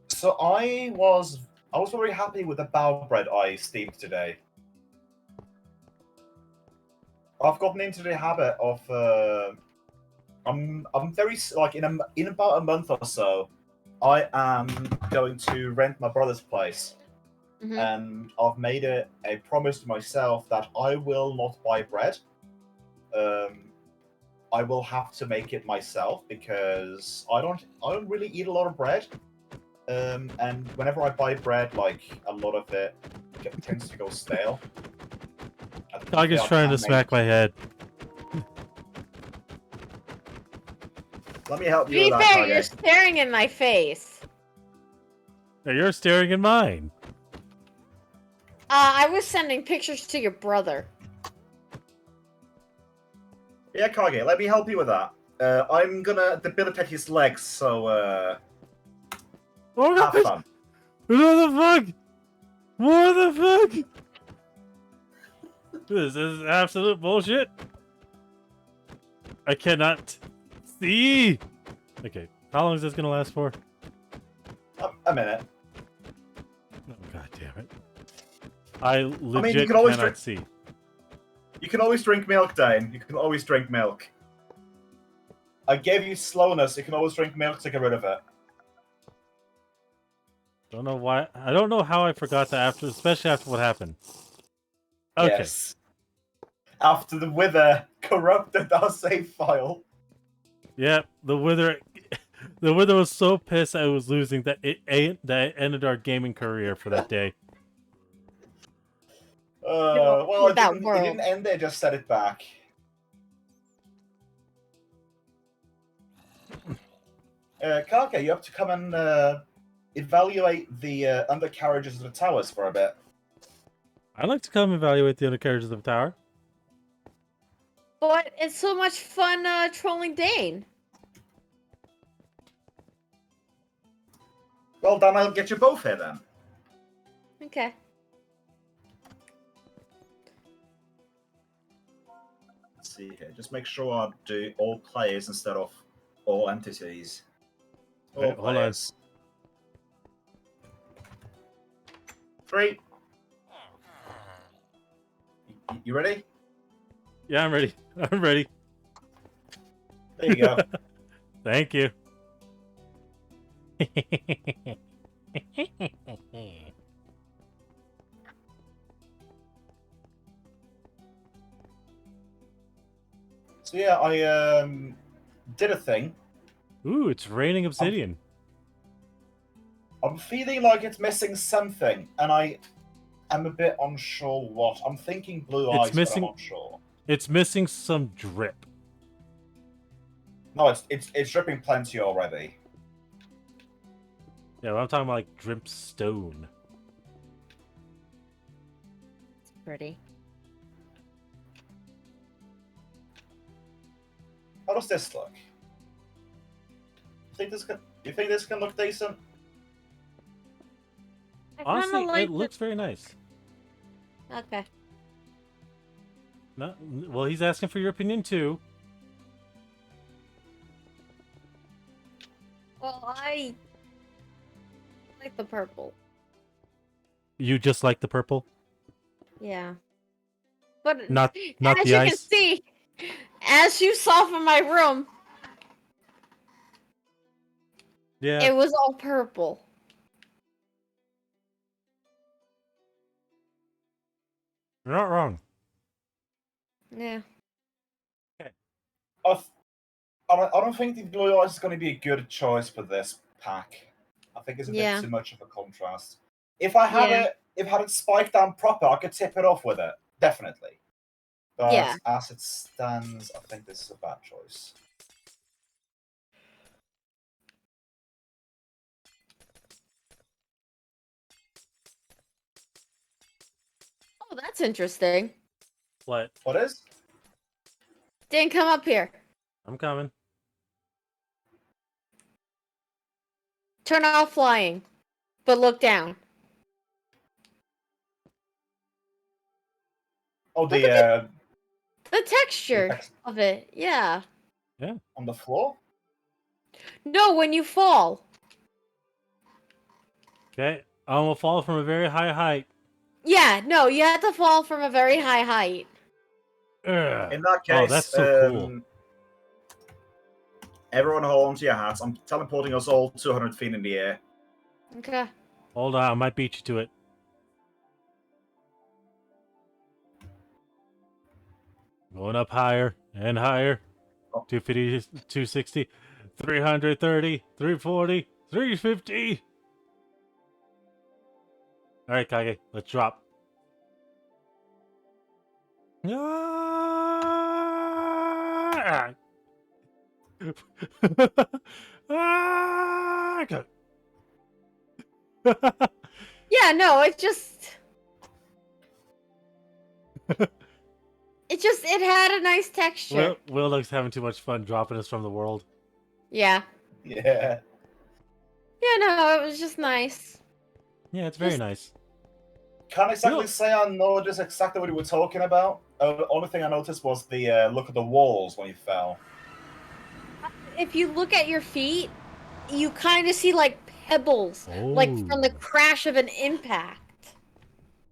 so I was very happy with the bao bread I steamed today. I've gotten into the habit of I'm very like in about a month or so, I am going to rent my brother's place, and I've made it a promise to myself that I will not buy bread. I will have to make it myself because I don't really eat a lot of bread, and whenever I buy bread, like a lot of it tends to go stale.
Dog is trying to smack my head.
Let me help
To
you
be
with that,
fair,
Kage.
you're staring in my face.
Now you're staring at mine.
I was sending pictures to your brother.
Yeah, Kage, let me help you with that. I'm gonna debilitate his legs, so
Oh,
have
God.
fun.
What the fuck? What the fuck? This is absolute bullshit. I cannot see. Okay, how long is this gonna last for?
A minute.
Oh, God damn it. I legit
you can always
cannot see.
You can always drink milk, Dane. You can always drink milk. I gave you slowness. You can always drink milk to get rid of it.
Don't know why. I don't know how I forgot that after, especially after what happened. Okay.
Yes. After the Wither corrupted our save file.
Yep, the Wither was so pissed I was losing that it ended our gaming career for that day.
Well, it
that
didn't end there, just set it back. Kake, you have to come and evaluate the undercarriages of the towers for a bit.
I'd like to come evaluate the undercarriages of the tower.
But it's so much fun trolling Dane.
Well, then I'll get you both here then.
Okay.
Let's see here. Just make sure I do all players instead of all entities. All
Wait, hold on.
players. 3. You ready?
Yeah, I'm ready. I'm ready.
There you go.
Thank you.
So yeah, I did a thing.
Ooh, it's raining obsidian.
I'm feeling like it's missing something, and I am a bit unsure what. I'm thinking blue eyes, but I'm not sure.
It's missing some drip.
No, it's dripping plenty already.
Yeah, I'm talking about like drip stone.
It's pretty.
How does this look? You think this can look decent?
Honestly,
like
it looks very nice.
Okay.
No, well, he's asking for your opinion too.
Well, I like the purple.
You just like the purple,
Yeah. But
not
as
the
you
ice.
can see, as you saw from my room,
Yeah,
it was all purple.
you're not wrong.
Yeah.
I don't think the blue ice is going to be a good choice for this pack. I think it's a bit too much of a contrast. If I had it spiked down proper, I could tip it off with it, definitely. But as it stands, I think this is a bad choice.
Oh, that's interesting.
What?
What is?
Dan, come up here.
I'm coming.
Turn off flying, but look down.
Oh,
Look at the texture of it. Yeah.
Yeah.
On the floor?
No, when you fall.
Okay, I will fall from a very high height.
Yeah, no, you have to fall from a very high height.
Ugh.
In that case,
Oh, that's so cool.
Everyone hold on to your hats. I'm teleporting us all 200 feet in the air.
Okay.
Hold on, I might beat you to it. Going up higher and higher.
Oh.
250, 260, 330, 340, 350. All right, Kage, let's drop. Ah! Ah! Go.
Yeah, no, it had a nice texture.
Will looks having too much fun dropping us from the world.
Yeah.
Yeah.
Yeah, no, it was just nice.
Yeah, it's very nice.
Can't exactly say I know just exactly what you were talking about. The only thing I noticed was the look at the walls when you fell.
If you look at your feet, you kind of see like pebbles, like from the crash of an impact.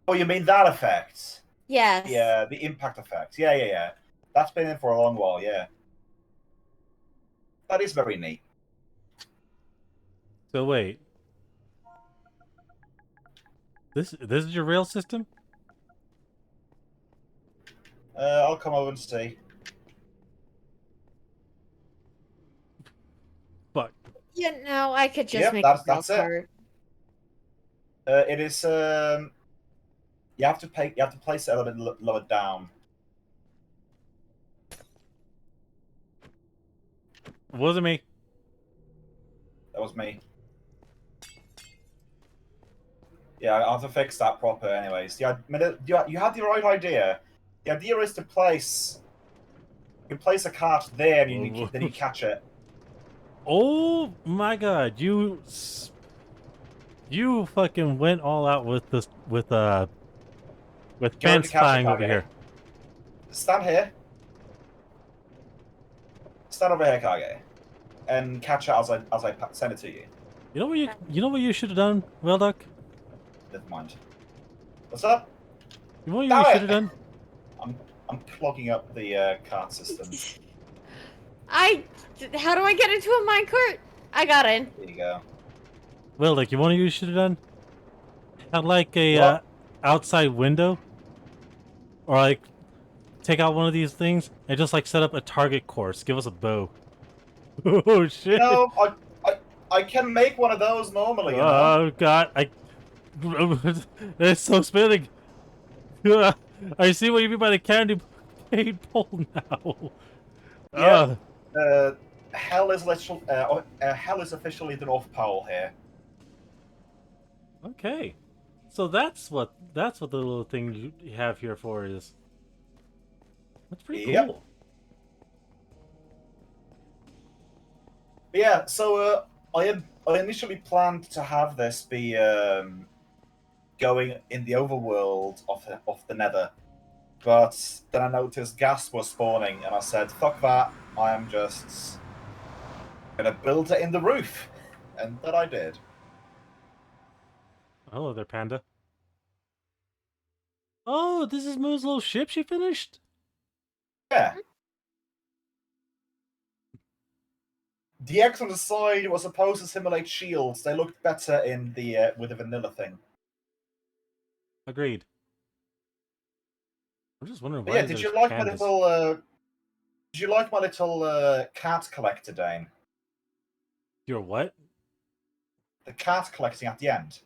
Oh, you mean that effect?
Yes.
Yeah, the impact effect. Yeah. That's been in for a long while, yeah. That is very neat.
So wait. This is your rail system?
I'll come over and see.
Fuck.
Yeah, no, I could just make a
that's
cart.
It is you have to place it a little bit lower down.
It wasn't me.
That was me. Yeah, I have to fix that proper anyways. Yeah, you had the right idea. The idea is to place... You place a cart there and then you catch it.
Oh my god, you fucking went all out with this with fence flying over here.
Stand here. Stand over here, Kage. And catch it as I send it to you.
You know what you should have done, Redrock?
Never mind. What's up?
You know what you should have done?
I'm clogging up the cart system.
How do I get into a minecart? I got in.
There you go.
Well, like, you want you should have done? Had like a outside window, or like take out one of these things and just like set up a target course. Give us a bow. Oh shit!
No, I can make one of those normally. You know?
Oh god, it's so spinning. I see what you mean by the candy paint pole now.
Yeah. Hell is officially the North Pole here.
Okay, so that's what the little thing you have here for is. That's pretty cool.
Yeah. So I initially planned to have this be going in the overworld of the Nether, but then I noticed gas was spawning, and I said, "Fuck that! I am just gonna build it in the roof," and that I did.
Hello there, Panda. Oh, this is Moon's little ship she finished?
Yeah. The X on the side was supposed to simulate shields. They looked better in the with the vanilla thing.
Agreed. I'm just wondering
But
why
yeah, did
there's
you like my
canvas.
little? Did you like my little cat collector, Dane?
Your what?
The cat collecting at the end.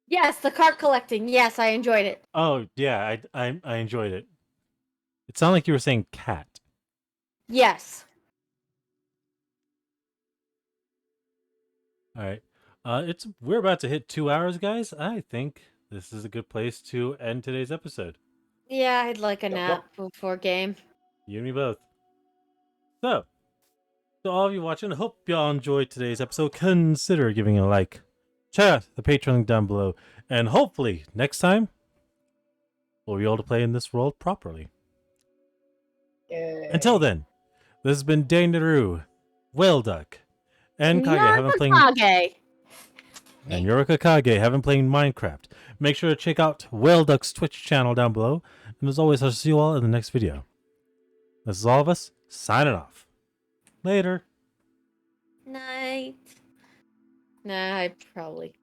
Yes, the card collecting. Yes, I enjoyed it.
Oh yeah, I enjoyed it. It sounded like you were saying cat.
Yes.
All right. We're about to hit 2 hours, guys. I think this is a good place to end today's episode.
Yeah, I'd like a
Yep,
nap before game.
You and me both. So, to all of you watching, I hope y'all enjoyed today's episode. Consider giving it a like. Check out the Patreon link down below. And hopefully, next time, we'll be able to play in this world properly.
Yay.
Until then, this has been 𝓮𝓵𝓷𝓮'𝓼 𝓛𝓲𝓷𝓽 and Kage haven't playing
Kage.
and 𝓲𝓾𝓲𝓾 haven't playing Minecraft. Make sure to check out 𝓲𝓪𝓷𝓮'𝓼 Twitch channel down below. And as always, I'll see you all in the next video. This is all of us signing off. Later.
Night. Nah, I probably